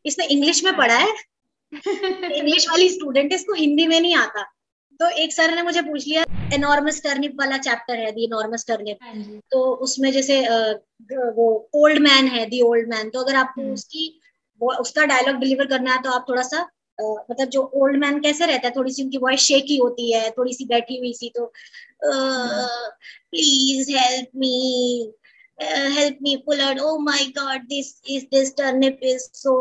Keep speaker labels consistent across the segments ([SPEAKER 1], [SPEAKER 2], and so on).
[SPEAKER 1] इसने इंग्लिश में पढ़ा
[SPEAKER 2] अच्छा।
[SPEAKER 1] है, इंग्लिश वाली स्टूडेंट है, इसको हिंदी में नहीं आता। तो एक सर ने मुझे पूछ लिया, एनॉर्मस टर्निप वाला चैप्टर है, दी एनॉर्मस टर्निप।
[SPEAKER 2] हाँ जी।
[SPEAKER 1] तो उसमें जैसे वो ओल्ड मैन है, दी ओल्ड मैन, तो अगर आपको
[SPEAKER 2] हम्म।
[SPEAKER 1] उसकी वो उसका डायलॉग डिलीवर करना है तो आप थोड़ा सा मतलब जो ओल्ड मैन कैसे रहता है, थोड़ी सी उनकी वॉइस शेकी होती है, थोड़ी सी बैठी हुई सी, तो
[SPEAKER 2] hmm.
[SPEAKER 1] Please help me pull out, oh my god, this turnip is so,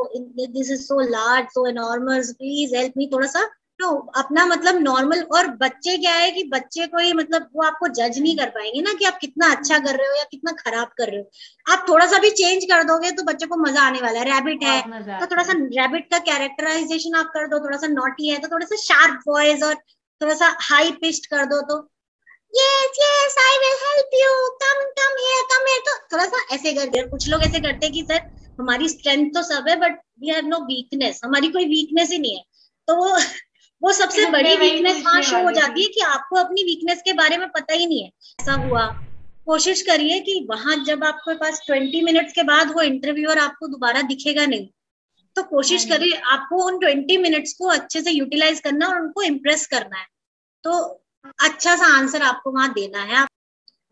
[SPEAKER 1] this is so large, so enormous, please help me, थोड़ा सा तो अपना मतलब नॉर्मल। और बच्चे क्या है कि बच्चे को ही मतलब वो आपको जज
[SPEAKER 2] हाँ
[SPEAKER 1] नहीं
[SPEAKER 2] जी।
[SPEAKER 1] कर पाएंगे ना कि आप कितना अच्छा कर रहे हो या कितना खराब कर रहे हो। आप थोड़ा सा भी चेंज कर दोगे तो बच्चे को मजा आने वाला है। रैबिट है
[SPEAKER 2] बहुत मजा
[SPEAKER 1] तो
[SPEAKER 2] आता
[SPEAKER 1] थोड़ा सा
[SPEAKER 2] है।
[SPEAKER 1] रैबिट का कैरेक्टराइजेशन आप कर दो, थोड़ा सा नॉटी है तो थोड़ा सा शार्प वॉइस और थोड़ा सा हाई पिच्ड कर दो, तो yes yes I will help you, come come here come here, तो थोड़ा सा ऐसे करके। कुछ लोग ऐसे करते हैं कि सर हमारी स्ट्रेंथ तो सब है but we have no weakness, हमारी कोई वीकनेस ही नहीं है। तो वो सबसे
[SPEAKER 2] मैं
[SPEAKER 1] बड़ी
[SPEAKER 2] वही
[SPEAKER 1] वीकनेस वहां
[SPEAKER 2] पूछने
[SPEAKER 1] शो हो
[SPEAKER 2] वाली थी।
[SPEAKER 1] जाती है कि आपको अपनी वीकनेस के बारे में पता ही नहीं है। ऐसा हुआ, कोशिश करिए कि वहां जब आपके पास 20 मिनट्स के बाद वो इंटरव्यूअर आपको दोबारा दिखेगा नहीं, तो
[SPEAKER 2] हाँ
[SPEAKER 1] कोशिश
[SPEAKER 2] जी।
[SPEAKER 1] करिए आपको उन 20 मिनट्स को अच्छे से यूटिलाइज करना और उनको इम्प्रेस करना है। तो अच्छा सा आंसर आपको वहां देना है।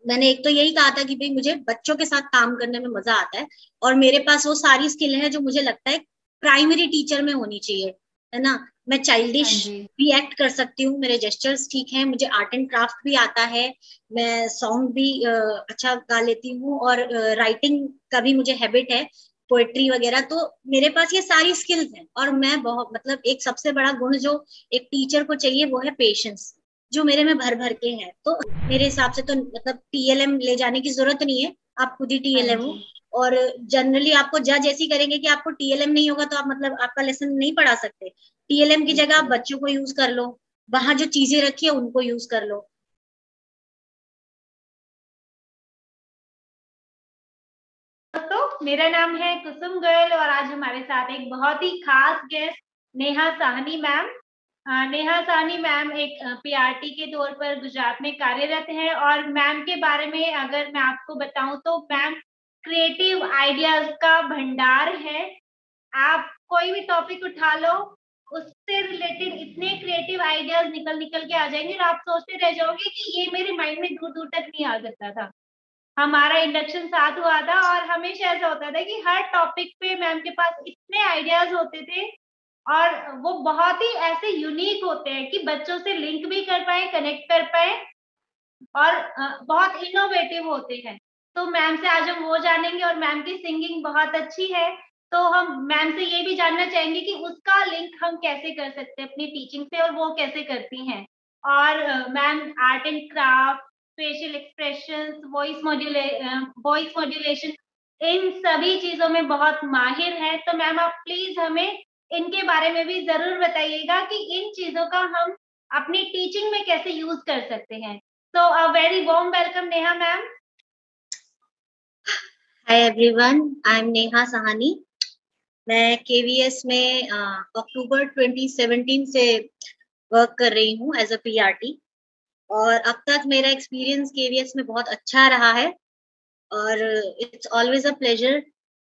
[SPEAKER 1] मैंने एक तो यही कहा था कि भाई मुझे बच्चों के साथ काम करने में मजा आता है, और मेरे पास वो सारी स्किल है जो मुझे लगता है प्राइमरी टीचर में होनी चाहिए, है ना। मैं
[SPEAKER 2] हाँ
[SPEAKER 1] चाइल्डिश
[SPEAKER 2] जी।
[SPEAKER 1] भी एक्ट कर सकती हूँ, मेरे जेस्चर्स ठीक है, मुझे आर्ट एंड क्राफ्ट भी आता है, मैं सॉन्ग भी अच्छा गा लेती हूँ, और राइटिंग का भी मुझे हैबिट है, पोएट्री वगैरह। तो मेरे पास ये सारी स्किल्स हैं, और मैं बहुत मतलब एक सबसे बड़ा गुण जो एक टीचर को चाहिए वो है पेशेंस, जो मेरे में भर भर के है। तो मेरे हिसाब से तो मतलब टीएलएम ले जाने की जरूरत नहीं है, आप खुद ही
[SPEAKER 2] हाँ
[SPEAKER 1] टीएलएम हो।
[SPEAKER 2] जी।
[SPEAKER 1] और जनरली आपको जज ऐसी करेंगे कि आपको टीएलएम नहीं होगा तो आप मतलब आपका लेसन नहीं पढ़ा सकते। टीएलएम की जगह आप
[SPEAKER 2] बिल्कुल।
[SPEAKER 1] बच्चों को यूज कर लो, वहां जो चीजें रखी है उनको यूज कर लो।
[SPEAKER 2] दोस्तों, मेरा नाम है कुसुम गोयल और आज हमारे साथ एक बहुत ही खास guest Neha Sahni ma'am. Neha Sahni ma'am एक पीआरटी के तौर पर गुजरात में कार्यरत है और मैम के बारे में अगर मैं आपको बताऊं तो मैम क्रिएटिव आइडियाज का भंडार है। आप कोई भी टॉपिक उठा लो, उससे रिलेटेड इतने क्रिएटिव आइडियाज निकल निकल के आ जाएंगे और आप सोचते रह जाओगे कि ये मेरे माइंड में दूर दूर तक नहीं आ सकता था। हमारा इंडक्शन साथ हुआ था और हमेशा ऐसा होता था कि हर टॉपिक पे मैम के पास इतने आइडियाज होते थे और वो बहुत ही ऐसे यूनिक होते हैं कि बच्चों से लिंक भी कर पाए, कनेक्ट कर पाए और बहुत इनोवेटिव होते हैं। तो मैम से आज हम वो जानेंगे और मैम की सिंगिंग बहुत अच्छी है। तो हम मैम से ये भी जानना चाहेंगे कि उसका लिंक हम कैसे कर सकते हैं अपनी टीचिंग से और वो कैसे करती हैं। और ma'am art and craft, facial expressions, voice modulation, इन सभी चीजों में बहुत माहिर है। तो मैम आप प्लीज हमें इनके बारे में भी जरूर बताइएगा कि इन चीजों का हम अपनी टीचिंग में कैसे यूज कर सकते हैं। So a very warm welcome, Neha ma'am.
[SPEAKER 1] Hi everyone, I am Neha Sahani. मैं केवीएस में अक्टूबर 2017 से वर्क कर रही हूँ एज अ पीआरटी, और अब तक मेरा एक्सपीरियंस केवीएस में बहुत अच्छा रहा है। और it's always a pleasure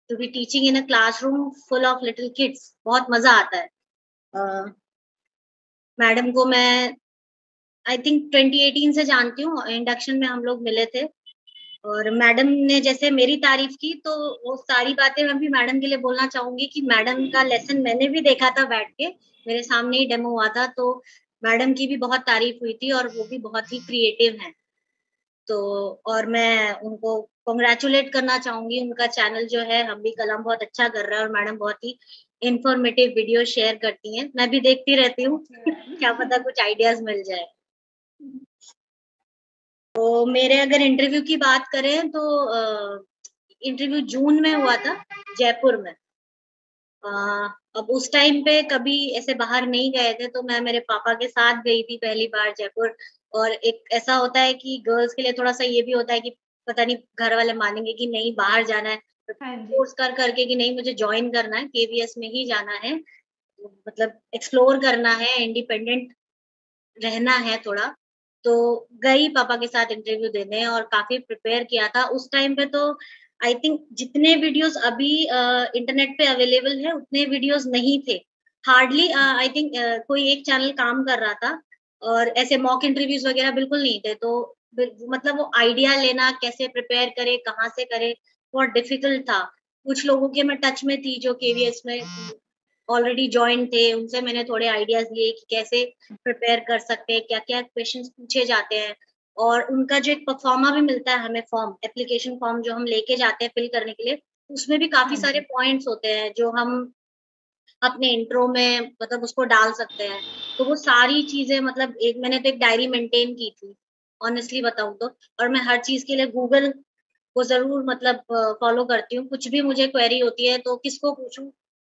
[SPEAKER 1] to be teaching in a classroom full of little kids, बहुत मजा आता है। मैडम को मैं आई थिंक 2018 से जानती हूँ, इंडक्शन में हम लोग मिले थे। और मैडम ने जैसे मेरी तारीफ की तो वो सारी बातें मैं भी मैडम के लिए बोलना चाहूंगी कि मैडम का लेसन मैंने भी देखा था बैठ के, मेरे सामने ही डेमो हुआ था, तो मैडम की भी बहुत तारीफ हुई थी और वो भी बहुत ही क्रिएटिव हैं। तो और मैं उनको कॉन्ग्रेचुलेट करना चाहूंगी, उनका चैनल जो है हम भी कलम बहुत अच्छा कर रहा है, और मैडम बहुत ही इंफॉर्मेटिव वीडियो शेयर करती हैं, मैं भी देखती रहती हूँ। क्या पता कुछ आइडियाज मिल जाए। तो मेरे अगर इंटरव्यू की बात करें तो इंटरव्यू जून में हुआ था, जयपुर में। अ, अब उस टाइम पे कभी ऐसे बाहर नहीं गए थे, तो मैं मेरे पापा के साथ गई थी पहली बार जयपुर। और एक ऐसा होता है कि गर्ल्स के लिए थोड़ा सा ये भी होता है कि पता नहीं घर वाले मानेंगे कि नहीं बाहर जाना है,
[SPEAKER 2] हाँ जी।
[SPEAKER 1] फोर्स कर करके कि नहीं मुझे ज्वाइन करना है, केवीएस में ही जाना है, मतलब एक्सप्लोर करना है, इंडिपेंडेंट रहना है थोड़ा। तो गई पापा के साथ इंटरव्यू देने और काफी प्रिपेयर किया था उस टाइम पे। तो आई थिंक जितने वीडियोस अभी इंटरनेट पे अवेलेबल है उतने वीडियोस नहीं थे। हार्डली आई थिंक कोई एक चैनल काम कर रहा था और ऐसे मॉक इंटरव्यूज वगैरह बिल्कुल नहीं थे। तो मतलब वो आइडिया लेना कैसे प्रिपेयर करे, कहाँ से करे, बहुत डिफिकल्ट था। कुछ लोगों के मैं टच में थी जो केवीएस में ऑलरेडी जॉइन थे, उनसे मैंने थोड़े आइडियाज लिए कि कैसे प्रिपेयर कर सकते हैं, क्या-क्या क्वेश्चंस पूछे जाते हैं। और उनका जो एक परफॉर्मा भी मिलता है हमें फॉर्म, एप्लीकेशन फॉर्म जो हम लेके जाते हैं फिल करने के लिए, उसमें भी काफ़ी
[SPEAKER 2] हाँ
[SPEAKER 1] सारे
[SPEAKER 2] जी।
[SPEAKER 1] पॉइंट्स होते हैं जो हम अपने इंट्रो में मतलब उसको डाल सकते हैं। तो वो सारी चीज़ें मतलब एक मैंने तो एक डायरी मेंटेन की थी, ऑनेस्टली बताऊँ तो। और मैं हर चीज़ के लिए गूगल को ज़रूर मतलब फ़ॉलो करती हूँ। कुछ भी मुझे क्वेरी होती है तो किसको पूछूँ?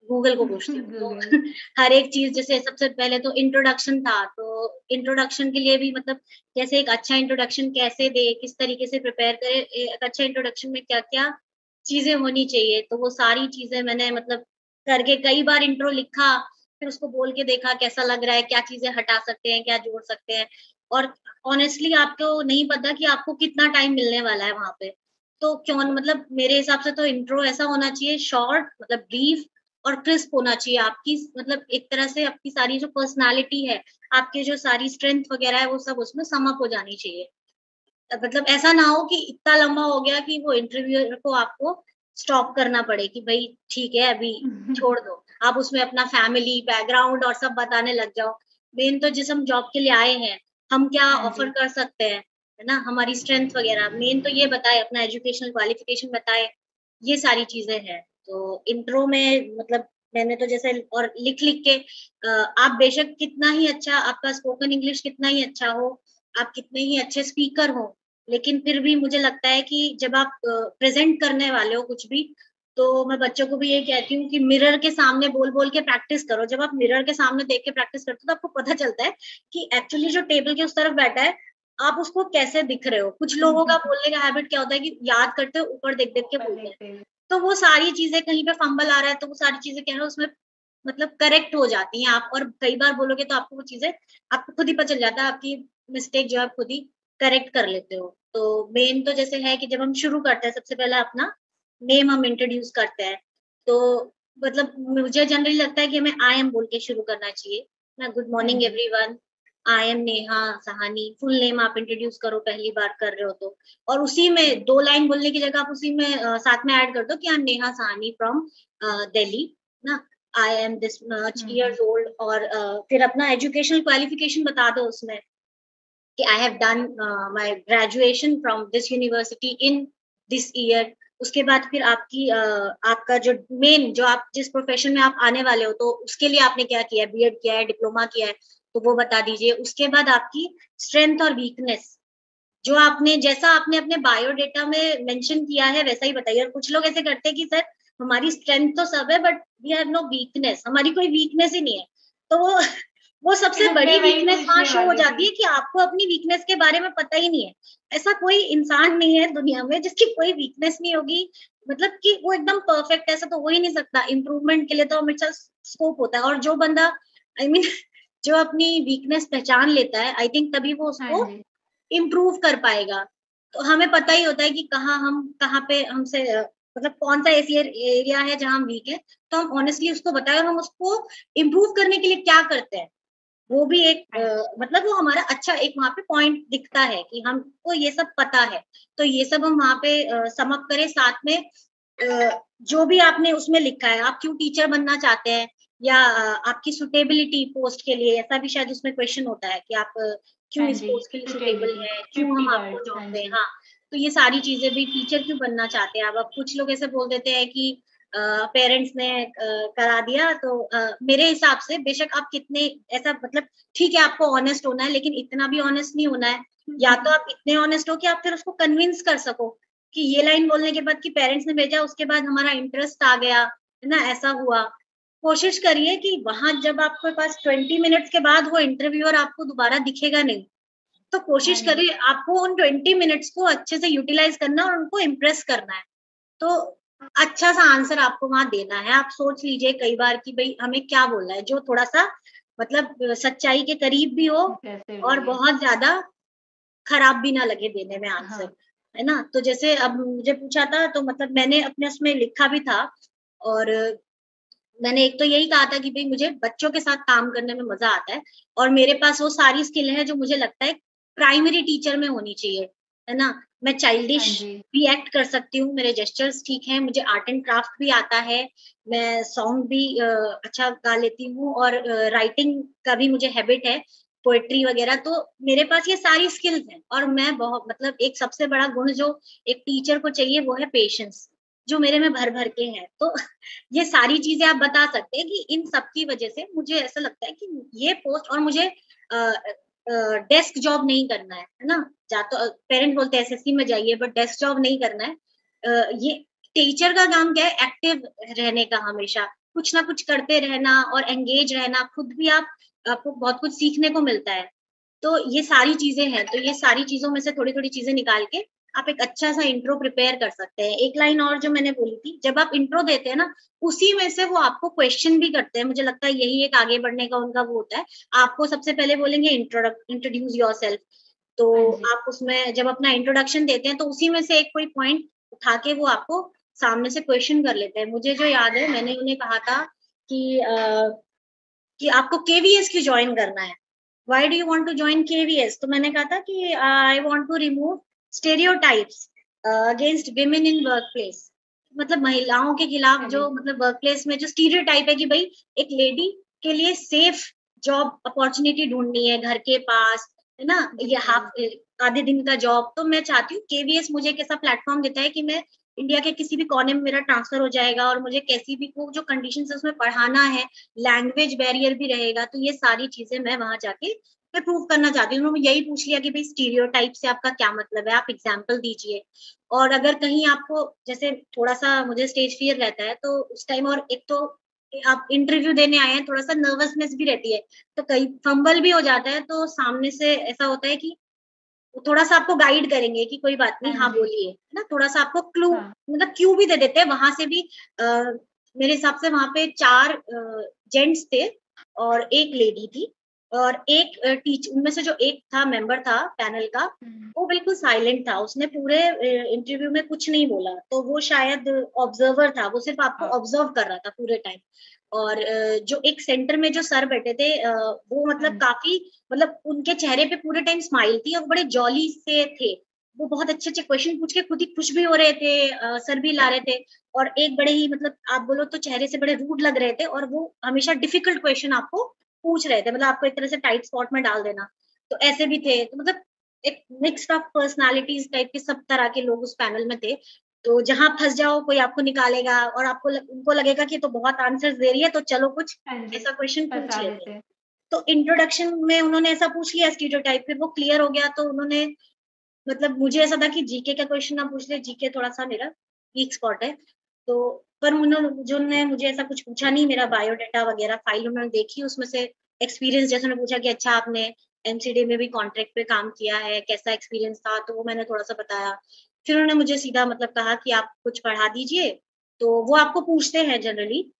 [SPEAKER 1] गूगल को पूछती हूँ। तो
[SPEAKER 2] गूगल।
[SPEAKER 1] हर एक चीज़ जैसे सबसे पहले तो इंट्रोडक्शन था, तो इंट्रोडक्शन के लिए भी मतलब कैसे एक अच्छा इंट्रोडक्शन कैसे दें, किस तरीके से प्रिपेयर करें, एक अच्छा इंट्रोडक्शन में क्या-क्या चीज़ें होनी चाहिए। तो वो सारी चीज़ें मैंने मतलब करके कई बार इंट्रो लिखा, फिर उसको बोल के देखा कैसा लग रहा है, क्या चीज़ें हटा सकते हैं, क्या जोड़ सकते हैं। और ऑनेस्टली आपको नहीं पता कि आपको कितना टाइम मिलने वाला है वहाँ पे। तो क्यों मतलब मेरे हिसाब से तो इंट्रो ऐसा होना चाहिए शॉर्ट मतलब ब्रीफ और क्रिस्प होना चाहिए। आपकी मतलब एक तरह से आपकी सारी जो पर्सनैलिटी है, आपकी जो सारी स्ट्रेंथ वगैरह है, वो सब उसमें सम अप हो जानी चाहिए। मतलब ऐसा ना हो कि इतना लंबा हो गया कि वो इंटरव्यूअर को आपको स्टॉप करना पड़े कि भई ठीक है अभी छोड़ दो। आप उसमें अपना फैमिली, बैकग्राउंड और सब बताने लग जाओ। मेन तो जिस हम जॉब के लिए आए हैं, हम क्या
[SPEAKER 2] हाँ
[SPEAKER 1] ऑफर
[SPEAKER 2] जी।
[SPEAKER 1] कर सकते हैं, है ना? हमारी स्ट्रेंथ वगैरह मेन तो ये बताएँ, अपना एजुकेशनल क्वालिफिकेशन बताएँ, ये सारी चीज़ें हैं। तो इंट्रो में मतलब मैंने तो जैसे और लिख-लिख के आप बेशक कितना ही अच्छा आपका स्पोकन इंग्लिश कितना ही अच्छा हो, आप कितने ही अच्छे स्पीकर हो, लेकिन फिर भी मुझे लगता है कि जब आप प्रेज़ेंट करने वाले हो कुछ भी, तो मैं बच्चों को भी यही कहती हूँ कि मिरर के सामने बोल-बोल के प्रैक्टिस करो। जब आप मिरर के सामने देख के प्रैक्टिस करते हो, तो आपको पता चलता है कि एक्चुअली जो टेबल के उस तरफ बैठा है, आप उसको कैसे दिख रहे हो। कुछ लोगों का बोलने का हैबिट क्या होता है कि याद करते हो, ऊपर देख-देख के
[SPEAKER 2] पर
[SPEAKER 1] बोलते हैं।
[SPEAKER 2] देखते हुए।
[SPEAKER 1] तो वो सारी चीज़ें कहीं पे फंबल आ रहा है, तो वो सारी चीज़ें क्या है उसमें मतलब करेक्ट हो जाती हैं आप और कई बार बोलोगे तो आपको वो चीज़ें आपको खुद ही पता चल जाता है, आपकी मिस्टेक जो है आप खुद ही करेक्ट कर लेते हो। तो मेन तो जैसे है कि जब हम शुरू करते हैं सबसे पहले अपना नेम हम इंट्रोड्यूस करते हैं। तो मतलब मुझे जनरली लगता है कि हमें आई एम बोल के शुरू करना चाहिए। ना गुड
[SPEAKER 2] हाँ
[SPEAKER 1] मॉर्निंग
[SPEAKER 2] जी।
[SPEAKER 1] Everyone, I am Neha Sahani, full name आप इंट्रोड्यूस करो पहली बार कर रहे हो तो। और उसी में 2 लाइन बोलने की जगह आप उसी में साथ में ऐड कर दो कि I am Neha Sahani from Delhi ना, आई एम दिस मच
[SPEAKER 2] हुँ।
[SPEAKER 1] इयर्स ओल्ड और फिर अपना एजुकेशनल क्वालिफिकेशन बता दो उसमें कि I have done my graduation from this university in this year. उसके बाद फिर आपकी आपका जो मेन जो आप जिस प्रोफेशन में आप आने वाले हो तो उसके लिए आपने क्या किया है, बीएड किया है, डिप्लोमा किया है, तो वो बता दीजिए। उसके बाद आपकी स्ट्रेंथ और वीकनेस जो आपने जैसा आपने अपने बायोडाटा में मेंशन किया है वैसा ही बताइए। और कुछ लोग ऐसे करते हैं कि सर हमारी स्ट्रेंथ तो सब है but we have no weakness, हमारी कोई वीकनेस ही नहीं है। तो वो वो सबसे
[SPEAKER 2] मैं
[SPEAKER 1] बड़ी
[SPEAKER 2] वही
[SPEAKER 1] वीकनेस वहाँ
[SPEAKER 2] पूछने
[SPEAKER 1] शो हो
[SPEAKER 2] वाली
[SPEAKER 1] जाती
[SPEAKER 2] थी।
[SPEAKER 1] है कि आपको अपनी वीकनेस के बारे में पता ही नहीं है। ऐसा कोई इंसान नहीं है दुनिया में जिसकी कोई वीकनेस नहीं होगी, मतलब कि वो एकदम परफेक्ट ऐसा तो हो ही नहीं सकता। इम्प्रूवमेंट के लिए तो हमेशा स्कोप होता है और जो बंदा आई मीन जो अपनी वीकनेस पहचान लेता है आई थिंक तभी वो
[SPEAKER 2] हाँ
[SPEAKER 1] उसको
[SPEAKER 2] जी।
[SPEAKER 1] इम्प्रूव कर पाएगा। तो हमें पता ही होता है कि कहाँ पे हमसे मतलब कौन-सा ऐसी एरिया है जहाँ हम वीक हैं, तो हम ऑनेस्टली उसको बताएँ और हम उसको इम्प्रूव करने के लिए क्या करते हैं। वो भी एक
[SPEAKER 2] हाँ जी।
[SPEAKER 1] मतलब वो हमारा अच्छा एक वहाँ पे पॉइंट दिखता है कि हमको ये सब पता है। तो ये सब हम वहाँ पे सम अप करें साथ में जो भी आपने उसमें लिखा है, आप क्यों टीचर बनना चाहते हैं या आपकी सुटेबिलिटी पोस्ट के लिए ऐसा भी शायद उसमें क्वेश्चन होता है कि आप
[SPEAKER 2] हाँ
[SPEAKER 1] क्यों इस
[SPEAKER 2] जी।
[SPEAKER 1] पोस्ट के लिए सुटेबल
[SPEAKER 2] सुटेबिलिटी
[SPEAKER 1] हैं, क्यों
[SPEAKER 2] 50
[SPEAKER 1] हम आपको
[SPEAKER 2] वर्ड्स।
[SPEAKER 1] जॉब
[SPEAKER 2] हाँ
[SPEAKER 1] दें?
[SPEAKER 2] जी।
[SPEAKER 1] हाँ, तो ये सारी चीज़ें भी टीचर क्यों बनना चाहते हैं आप? अब कुछ लोग ऐसे बोल देते हैं कि पेरेंट्स ने करा दिया तो मेरे हिसाब से बेशक आप कितने ऐसा मतलब ठीक है आपको ऑनेस्ट होना है लेकिन इतना भी ऑनेस्ट नहीं होना है। या तो आप इतने ऑनेस्ट हो कि आप फिर उसको कन्विंस कर सको कि ये लाइन बोलने के बाद कि पेरेंट्स ने भेजा उसके बाद हमारा इंटरेस्ट आ गया, है ना? ऐसा हुआ। कोशिश करिए कि वहाँ जब आपके पास 20 मिनट्स के बाद वो इंटरव्यूअर आपको दोबारा दिखेगा नहीं, तो
[SPEAKER 2] हाँ
[SPEAKER 1] कोशिश
[SPEAKER 2] जी।
[SPEAKER 1] करिए आपको उन 20 मिनट्स को अच्छे से यूटिलाइज़ करना है और उनको इम्प्रेस करना है। तो अच्छा-सा आंसर आपको वहाँ देना है। आप सोच लीजिए कई बार कि भई हमें क्या बोलना है, जो थोड़ा-सा मतलब सच्चाई के करीब भी हो
[SPEAKER 2] इम्प्रेसिव
[SPEAKER 1] और
[SPEAKER 2] लगे।
[SPEAKER 1] बहुत ज़्यादा खराब भी ना लगे देने में
[SPEAKER 2] हाँ।
[SPEAKER 1] आंसर। है ना? तो जैसे अब मुझे पूछा था तो मतलब मैंने अपने उसमें लिखा भी था और मैंने एक तो यही कहा था कि भई मुझे बच्चों के साथ काम करने में मज़ा आता है और मेरे पास वो सारी स्किल है जो मुझे लगता है प्राइमरी टीचर में होनी चाहिए, है ना? मैं
[SPEAKER 2] हाँ
[SPEAKER 1] चाइल्डिश
[SPEAKER 2] जी।
[SPEAKER 1] भी एक्ट कर सकती हूँ, मेरे जेस्चर्स ठीक हैं, मुझे आर्ट एंड क्राफ्ट भी आता है, मैं सॉन्ग भी अच्छा गा लेती हूँ और राइटिंग का भी मुझे हैबिट है, पोएट्री वगैरह तो मेरे पास ये सारी स्किल्स हैं और मैं बहुत मतलब एक सबसे बड़ा गुण जो एक टीचर को चाहिए वो है पेशेंस, जो मेरे में भर-भर के है। तो ये सारी चीज़ें आप बता सकते हैं कि इन सब की वज़ह से मुझे ऐसा लगता है कि ये पोस्ट और मुझे डेस्क जॉब नहीं करना है ना? या तो पेरेंट्स बोलते हैं एसएससी में जाइए बट डेस्क जॉब नहीं करना है। ये टीचर का काम क्या है एक्टिव रहने का हमेशा, कुछ ना कुछ करते रहना और एंगेज रहना, खुद भी आपको बहुत कुछ सीखने को मिलता है। तो ये सारी चीज़ें हैं, तो ये सारी चीज़ों में से थोड़ी-थोड़ी चीज़ें निकाल के आप एक अच्छा-सा इंट्रो प्रिपेयर कर सकते हैं। एक लाइन और जो मैंने बोली थी, जब आप इंट्रो देते हैं ना, उसी में से वो आपको क्वेश्चन भी करते हैं। मुझे लगता है यही एक आगे बढ़ने का उनका वो होता है। आपको सबसे पहले बोलेंगे इंट्रोड्यूस योरसेल्फ तो
[SPEAKER 2] हाँ जी।
[SPEAKER 1] आप उसमें जब अपना इंट्रोडक्शन देते हैं, तो उसी में से एक कोई पॉइंट उठा के वो आपको सामने से क्वेश्चन कर लेते हैं। मुझे जो याद है मैंने उन्हें कहा था कि कि आपको केवीएस क्यों जॉइन करना है? Why do you want to join KVS? तो मैंने कहा था कि I want to remove stereotypes against women in workplace. मतलब महिलाओं के खिलाफ
[SPEAKER 2] हाँ
[SPEAKER 1] जो
[SPEAKER 2] जी।
[SPEAKER 1] मतलब वर्कप्लेस में जो स्टीरियोटाइप है कि भई एक लेडी के लिए सेफ जॉब अपॉर्च्युनिटी ढूँढनी है घर के पास, है ना? ये
[SPEAKER 2] बिल्कुल।
[SPEAKER 1] आधे दिन का जॉब तो मैं चाहती हूँ केवीएस मुझे एक ऐसा प्लेटफ़ॉर्म देता है कि मैं इंडिया के किसी भी कोने में मेरा ट्रांसफ़र हो जाएगा और मुझे कैसी भी वो जो कंडीशंस है उसमें पढ़ाना है, लैंग्वेज बैरियर भी रहेगा, तो ये सारी चीज़ें मैं वहाँ जाके मैं प्रूव करना चाहती हूँ। उन्होंने यही पूछ लिया कि भई स्टीरियोटाइप से आपका क्या मतलब है? आप एग्ज़ाम्पल दीजिए। और अगर कहीं आपको जैसे थोड़ा-सा मुझे स्टेज फ़ियर रहता है, तो उस टाइम और एक तो आप इंटरव्यू देने आए हैं, थोड़ा-सा नर्वसनेस भी रहती है, तो कहीं फंबल भी हो जाता है, तो सामने से ऐसा होता है कि वो थोड़ा-सा आपको गाइड करेंगे कि कोई बात नहीं,
[SPEAKER 2] हाँ
[SPEAKER 1] हाँ
[SPEAKER 2] जी।
[SPEAKER 1] बोलिए, है ना? थोड़ा-सा आपको क्लू
[SPEAKER 2] हाँ।
[SPEAKER 1] मतलब क्यू भी दे देते हैं, वहाँ से भी मेरे हिसाब से वहाँ पे 4 जेंट्स थे और 1 लेडी थी और एक उनमें से जो एक था मेंबर था पैनल का,
[SPEAKER 2] हुँ।
[SPEAKER 1] वो बिल्कुल साइलेंट था, उसने पूरे इंटरव्यू में कुछ नहीं बोला, तो वो शायद ऑब्जर्वर था, वो सिर्फ़ आपको
[SPEAKER 2] हाँ।
[SPEAKER 1] ऑब्जर्व कर रहा था पूरे टाइम। और जो एक सेंटर में जो सर बैठे थे वो
[SPEAKER 2] हाँ
[SPEAKER 1] मतलब
[SPEAKER 2] जी।
[SPEAKER 1] काफ़ी मतलब उनके चेहरे पे पूरे टाइम स्माइल थी और बड़े जॉली से थे। वो बहुत अच्छे-अच्छे क्वेश्चन पूछ के खुद ही खुश भी हो रहे थे सर भी ला रहे थे और एक बड़े ही मतलब आप बोलो तो चेहरे से बड़े रूड लग रहे थे और वो हमेशा डिफिकल्ट क्वेश्चन आपको पूछ रहे थे। मतलब आपको एक तरह से टाइट स्पॉट में डाल देना। तो ऐसे भी थे। तो मतलब एक मिक्स्ड ऑफ पर्सनैलिटीज़ टाइप के सब तरह के लोग उस पैनल में थे। तो जहाँ फँस जाओ कोई आपको निकालेगा और आपको उनको लगेगा कि ये तो बहुत आंसर्स दे रही है तो चलो कुछ
[SPEAKER 2] हाँ जी।
[SPEAKER 1] ऐसा क्वेश्चन पूछ
[SPEAKER 2] फँसा
[SPEAKER 1] लेते हैं।
[SPEAKER 2] देते हैं।
[SPEAKER 1] तो इंट्रोडक्शन में उन्होंने ऐसा पूछ लिया स्टीरियोटाइप फिर वो क्लियर हो गया तो उन्होंने मतलब मुझे ऐसा था कि जीके का क्वेश्चन ना पूछ ले, जीके थोड़ा-सा मेरा वीक स्पॉट है। तो पर उन्होंने मुझे ऐसा कुछ पूछा नहीं, मेरा बायोडाटा वगैरह फाइल उन्होंने देखी, उसमें से एक्सपीरियंस जैसे उन्होंने पूछा कि अच्छा आपने एमसीडी में भी कॉन्ट्रैक्ट पे काम किया है, कैसा एक्सपीरियंस था? तो वो मैंने थोड़ा-सा बताया। फिर उन्होंने मुझे सीधा मतलब कहा कि आप कुछ पढ़ा दीजिए, तो वो आपको पूछते हैं जनरली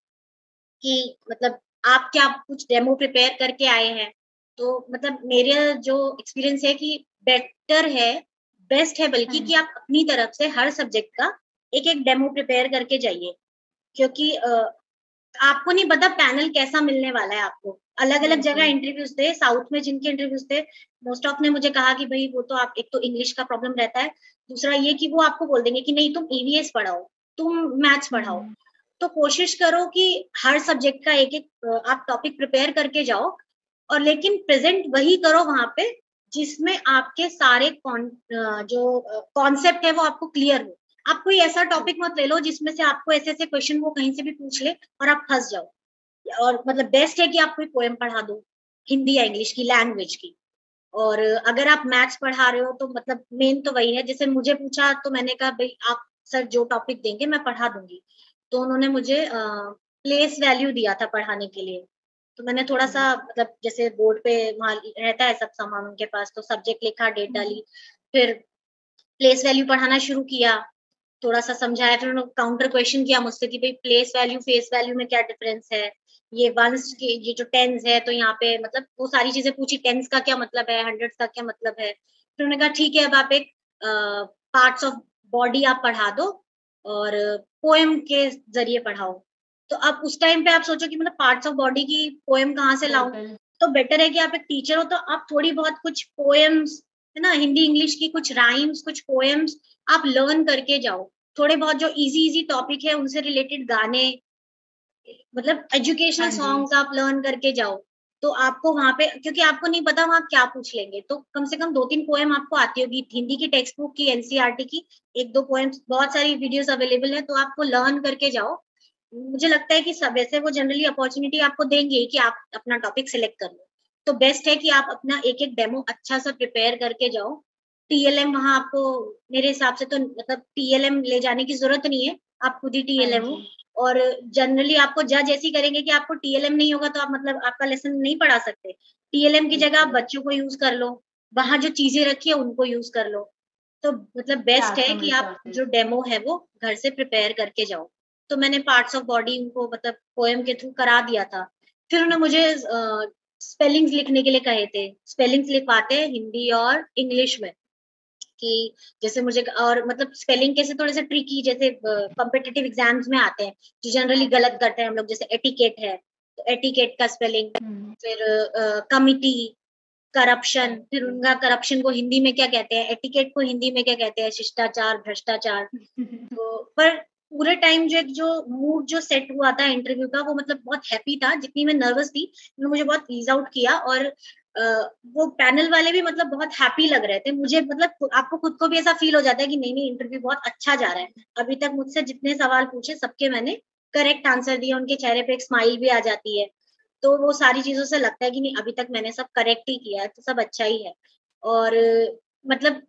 [SPEAKER 1] कि मतलब आप क्या कुछ डेमो प्रिपेयर करके आए हैं? तो मतलब मेरा जो एक्सपीरियंस है कि बेटर है, बेस्ट है
[SPEAKER 2] हाँ
[SPEAKER 1] बल्कि कि
[SPEAKER 2] जी।
[SPEAKER 1] आप अपनी तरफ से हर सब्जेक्ट का एक-एक डेमो प्रिपेयर करके जाइए। क्योंकि आपको नहीं पता पैनल कैसा मिलने वाला है आपको। अलग-अलग जगह
[SPEAKER 2] बिल्कुल।
[SPEAKER 1] इंटरव्यूज़ थे, साउथ में जिनके इंटरव्यूज़ थे, मोस्ट ऑफ ने मुझे कहा कि भई वो तो आप एक तो इंग्लिश का प्रॉब्लम रहता है, दूसरा ये कि वो आपको बोल देंगे कि नहीं तुम ईवीएस पढ़ाओ, तुम मैथ्स पढ़ाओ।
[SPEAKER 2] हुँ।
[SPEAKER 1] तो कोशिश करो कि हर सब्जेक्ट का एक-एक आप टॉपिक प्रिपेयर करके जाओ और लेकिन प्रेज़ेंट वही करो वहाँ पे जिसमें आपके सारे कॉन्सेप्ट है वो आपको क्लियर हो। आप कोई ऐसा
[SPEAKER 2] जी।
[SPEAKER 1] टॉपिक मत ले लो जिसमें से आपको ऐसे-ऐसे क्वेश्चन वो कहीं से भी पूछ ले और आप फँस जाओ। और मतलब बेस्ट है कि आप कोई पोएम पढ़ा दो, हिंदी या इंग्लिश की लैंग्वेज की। और अगर आप मैथ्स पढ़ा रहे हो तो मतलब मेन तो वही है, जैसे मुझे पूछा तो मैंने कहा भई आप सर जो टॉपिक देंगे मैं पढ़ा दूँगी। तो उन्होंने मुझे प्लेस वैल्यू दिया था पढ़ाने के लिए। तो मैंने
[SPEAKER 2] हाँ जी।
[SPEAKER 1] थोड़ा-सा मतलब जैसे बोर्ड पे वहाँ रहता है सब सामान उनके पास, तो सब्जेक्ट लिखा, डेट
[SPEAKER 2] हुँ।
[SPEAKER 1] डाली, फिर प्लेस वैल्यू पढ़ाना शुरू किया। थोड़ा-सा समझाया, फिर उन्होंने काउंटर क्वेश्चन किया मुझसे कि भई प्लेस वैल्यू, फेस वैल्यू में क्या डिफरेंस है? ये वन्स के ये जो टेन्स है तो यहाँ पे मतलब वो सारी चीज़ें पूछी, टेन्स का क्या मतलब है? हंड्रेड्स का क्या मतलब है? फिर उन्होंने कहा ठीक है अब आप एक पार्ट्स ऑफ बॉडी आप पढ़ा दो और पोएम के जरिए पढ़ाओ। तो अब उस टाइम पे आप सोचो कि मतलब पार्ट्स ऑफ बॉडी की पोएम कहाँ से लाऊं? तो बेटर है कि आप एक टीचर हो तो आप थोड़ी बहुत कुछ पोएम्स, है ना, हिंदी इंग्लिश की कुछ राइम्स, कुछ पोएम्स आप लर्न करके जाओ। थोड़े बहुत जो इजी इजी टॉपिक है उनसे रिलेटेड गाने, मतलब एजुकेशनल सॉन्ग्स आप लर्न करके जाओ। तो आपको वहाँ पे, क्योंकि आपको नहीं पता वहाँ क्या पूछ लेंगे, तो कम से कम 2-3 पोएम आपको आती होगी हिंदी की टेक्स्ट बुक की, एनसीईआरटी की 1-2 पोएम्स, बहुत सारी वीडियोस अवेलेबल है, तो आपको लर्न करके जाओ। मुझे लगता है कि सब वैसे वो जनरली अपॉर्चुनिटी आपको देंगे कि आप अपना टॉपिक सिलेक्ट कर लो। तो बेस्ट है कि आप अपना एक-एक डेमो अच्छा सा प्रिपेयर करके जाओ। टीएलएम वहाँ आपको मेरे हिसाब से तो मतलब टीएलएम ले जाने की ज़रूरत नहीं है, आप खुद ही टीएलएम हो। और जनरली आपको जज ऐसे ही करेंगे कि आपको टीएलएम नहीं होगा तो आप मतलब आपका लेसन नहीं पढ़ा सकते। टीएलएम की जगह आप बच्चों को यूज़ कर लो, वहाँ जो चीज़ें रखी है उनको यूज़ कर लो। तो मतलब बेस्ट है कि आप जो डेमो है वो घर से प्रिपेयर करके जाओ। तो मैंने पार्ट्स ऑफ बॉडी उनको मतलब पोएम के थ्रू करा दिया था। फिर उन्होंने मुझे स्पेलिंग्स लिखने के लिए कहे थे। स्पेलिंग्स लिखवाते हैं हिंदी और इंग्लिश में। कि जैसे मुझे और मतलब स्पेलिंग कैसे थोड़े से ट्रिकी, जैसे कॉम्पिटिटिव एग्जाम्स में आते हैं जो जनरली गलत करते हैं हम लोग, जैसे एटिकेट है तो एटिकेट का स्पेलिंग, फिर कमिटी, करप्शन, फिर उनका करप्शन को हिंदी में क्या कहते हैं, एटिकेट को हिंदी में क्या कहते हैं, शिष्टाचार, भ्रष्टाचार। तो पर पूरे टाइम जो मूड जो सेट हुआ था इंटरव्यू का, वो मतलब बहुत हैप्पी था। जितनी मैं नर्वस थी, उन्होंने मुझे बहुत ईज आउट किया और वो पैनल वाले भी मतलब बहुत हैप्पी लग रहे थे मुझे। मतलब आपको खुद को भी ऐसा फील हो जाता है कि नहीं नहीं इंटरव्यू बहुत अच्छा जा रहा है। अभी तक मुझसे जितने सवाल पूछे सबके मैंने करेक्ट आंसर दिए, उनके चेहरे पे एक स्माइल भी आ जाती है। तो वो सारी चीजों से लगता है कि नहीं अभी तक मैंने सब करेक्ट ही किया है, तो सब अच्छा ही है। और मतलब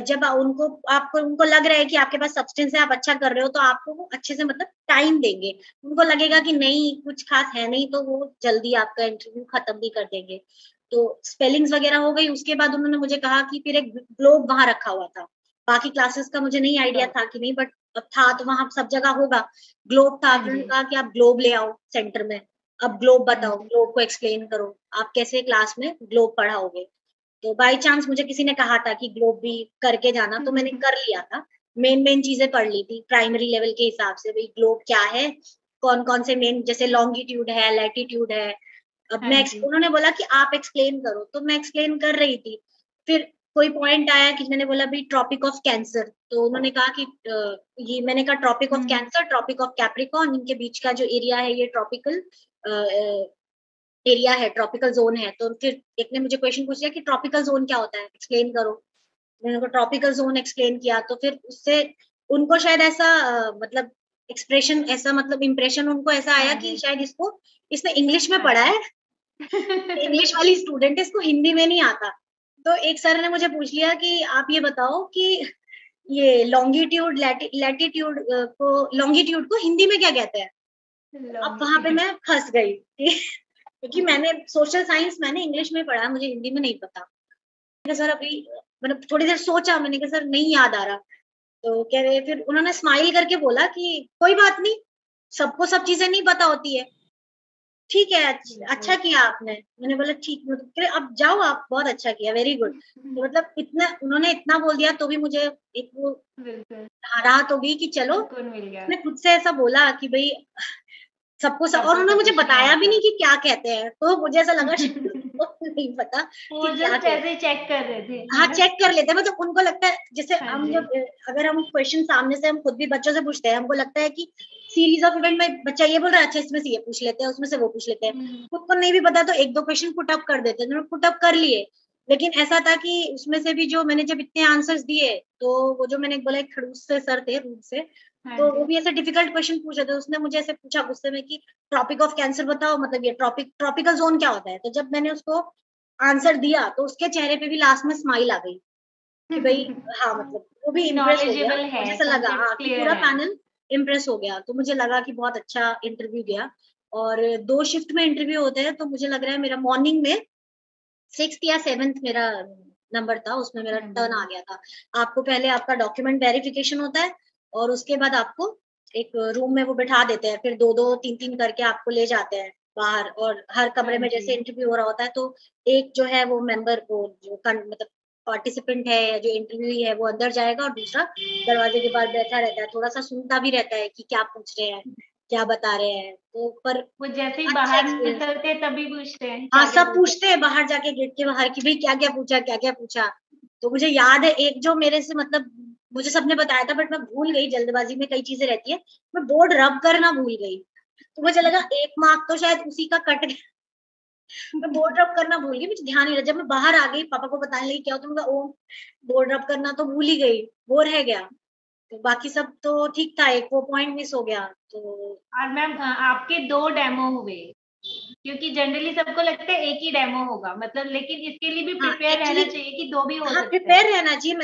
[SPEAKER 1] जब उनको आपको उनको लग रहा है कि आपके पास सब्सटेंस है, आप अच्छा कर रहे हो, तो आपको वो अच्छे से मतलब टाइम देंगे। उनको लगेगा कि नहीं कुछ खास है नहीं, तो वो जल्दी आपका इंटरव्यू खत्म भी कर देंगे। तो स्पेलिंग्स वगैरह हो गई, उसके बाद उन्होंने मुझे कहा कि फिर एक ग्लोब वहां रखा हुआ था। बाकी क्लासेस का मुझे नहीं आइडिया था कि नहीं, बट अब था तो वहां सब जगह होगा। ग्लोब था, फिर उन्होंने कहा कि आप ग्लोब ले आओ सेंटर में, अब ग्लोब बताओ, ग्लोब को एक्सप्लेन करो, आप कैसे क्लास में ग्लोब पढ़ाओगे। तो बाय चांस मुझे किसी ने कहा था कि ग्लोब भी करके जाना, तो मैंने कर लिया था। मेन मेन चीजें पढ़ ली थी प्राइमरी लेवल के हिसाब से, भाई ग्लोब क्या है, कौन कौन से मेन, जैसे लॉन्गिट्यूड है, लैटिट्यूड है। अब मैं उन्होंने बोला कि आप एक्सप्लेन करो, तो मैं एक्सप्लेन कर रही थी। फिर कोई पॉइंट आया कि मैंने बोला भाई ट्रॉपिक ऑफ कैंसर, तो उन्होंने कहा कि ये, मैंने कहा tropic of cancer, tropic of capricorn, इनके बीच का जो एरिया है ये ट्रॉपिकल एरिया है, ट्रॉपिकल जोन है। तो फिर एक ने मुझे क्वेश्चन पूछ लिया कि ट्रॉपिकल जोन क्या होता है, एक्सप्लेन करो। मैंने उनको ट्रॉपिकल जोन एक्सप्लेन किया, तो फिर उससे उनको शायद ऐसा मतलब एक्सप्रेशन, ऐसा मतलब इम्प्रेशन उनको ऐसा आया कि शायद इसने इंग्लिश में पढ़ा है, इंग्लिश वाली स्टूडेंट है, इसको हिंदी में नहीं आता। तो एक सर ने मुझे पूछ लिया कि आप ये बताओ कि ये लॉन्गिट्यूड लैटिट्यूड को, लॉन्गिट्यूड को हिंदी में क्या कहते हैं। अब वहां पे मैं फंस गई क्योंकि मैंने सोशल साइंस मैंने इंग्लिश में पढ़ा, मुझे हिंदी में नहीं पता। सर अभी मतलब थोड़ी देर सोचा, मैंने कहा सर नहीं याद आ रहा। तो कह रहे, फिर उन्होंने स्माइल करके बोला कि कोई बात नहीं, सबको सब चीजें नहीं पता होती है, ठीक है, अच्छा किया आपने। मैंने बोला ठीक, मतलब अब जाओ आप, बहुत अच्छा किया, वेरी गुड। तो मतलब इतना उन्होंने इतना बोल दिया तो भी मुझे एक वो राहत हो गई कि चलो, मैं खुद से ऐसा बोला कि भाई सबको सब, और उन्होंने मुझे बताया भी नहीं कि क्या कहते हैं, तो मुझे ऐसा लगा नहीं पता
[SPEAKER 2] वो जस्ट ऐसे चेक कर रहे थे।
[SPEAKER 1] हाँ चेक कर लेते हैं, मतलब उनको लगता है जैसे हम जब अगर हम क्वेश्चन सामने से हम खुद भी बच्चों से पूछते हैं, हमको लगता है कि सीरीज ऑफ इवेंट में बच्चा ये बोल रहा है, अच्छा इसमें से ये पूछ लेते हैं, उसमें से वो पूछ लेते हैं। खुद को नहीं भी पता तो एक दो क्वेश्चन पुट अप कर देते हैं, पुट अप कर लिए। लेकिन ऐसा था कि उसमें से भी जो मैंने जब इतने आंसर्स दिए, तो वो जो मैंने बोला एक खड़ूस से सर थे रूप से, तो वो भी ऐसे डिफिकल्ट क्वेश्चन पूछ रहे थे। उसने मुझे ऐसे पूछा गुस्से में कि ट्रॉपिक ऑफ कैंसर बताओ, मतलब ये ट्रॉपिकल जोन क्या होता है। तो जब मैंने उसको आंसर दिया तो उसके चेहरे पे भी लास्ट में स्माइल आ गई कि भाई हाँ, मतलब वो भी इम्प्रेस हो गया, मुझे ऐसा लगा हाँ कि पूरा पैनल इम्प्रेस हो गया। तो मुझे लगा कि बहुत अच्छा इंटरव्यू गया। और 2 शिफ्ट में इंटरव्यू होते हैं, तो मुझे लग रहा है मेरा मॉर्निंग में 6th या 7th मेरा नंबर था, उसमें मेरा टर्न आ गया था। आपको पहले आपका डॉक्यूमेंट वेरिफिकेशन होता है और उसके बाद आपको एक रूम में वो बिठा देते हैं, फिर 2-2 3-3 करके आपको ले जाते हैं बाहर, और हर कमरे में जैसे इंटरव्यू हो रहा होता है, तो एक जो है वो मेंबर को जो मतलब पार्टिसिपेंट है या जो इंटरव्यू है वो अंदर जाएगा और दूसरा दरवाजे के पास बैठा रहता है, थोड़ा सा सुनता भी रहता है कि क्या पूछ रहे हैं, क्या बता रहे हैं। तो पर
[SPEAKER 2] वो जैसे ही
[SPEAKER 1] अच्छा
[SPEAKER 2] बाहर
[SPEAKER 1] एक्सपीरियंस।
[SPEAKER 2] निकलते हैं तभी पूछते हैं
[SPEAKER 1] हाँ,
[SPEAKER 2] क्या-क्या
[SPEAKER 1] सब
[SPEAKER 2] पूछा?
[SPEAKER 1] पूछते हैं बाहर जाके गेट के बाहर कि भाई क्या-क्या पूछा, क्या-क्या पूछा। तो मुझे याद है एक जो मेरे से मतलब मुझे सबने बताया था बट मैं भूल गई, जल्दबाजी में कई चीज़ें रहती है। मैं बोर्ड रब करना भूल गई। तो मुझे लगा 1 मार्क तो शायद उसी का कट गया। मैं बोर्ड रब करना भूल गई, मुझे ध्यान नहीं रहा। जब मैं बाहर आ गई पापा को बताने लगी क्या हुआ, तो मैं कहा ओह! बोर्ड रब करना तो भूल ही गई, वो रह गया। तो बाकी सब तो ठीक था, एक वो पॉइंट मिस हो गया। तो
[SPEAKER 2] और मैम आपके 2 डेमो हुए, क्योंकि जनरली सबको लगता है एक ही डेमो होगा मतलब, लेकिन इसके लिए भी
[SPEAKER 1] हाँ,
[SPEAKER 2] प्रिपेयर रहना
[SPEAKER 1] एक्चुअली
[SPEAKER 2] चाहिए कि 2 भी हो
[SPEAKER 1] हाँ,
[SPEAKER 2] सकते हैं।
[SPEAKER 1] प्रिपेयर रहना चाहिए।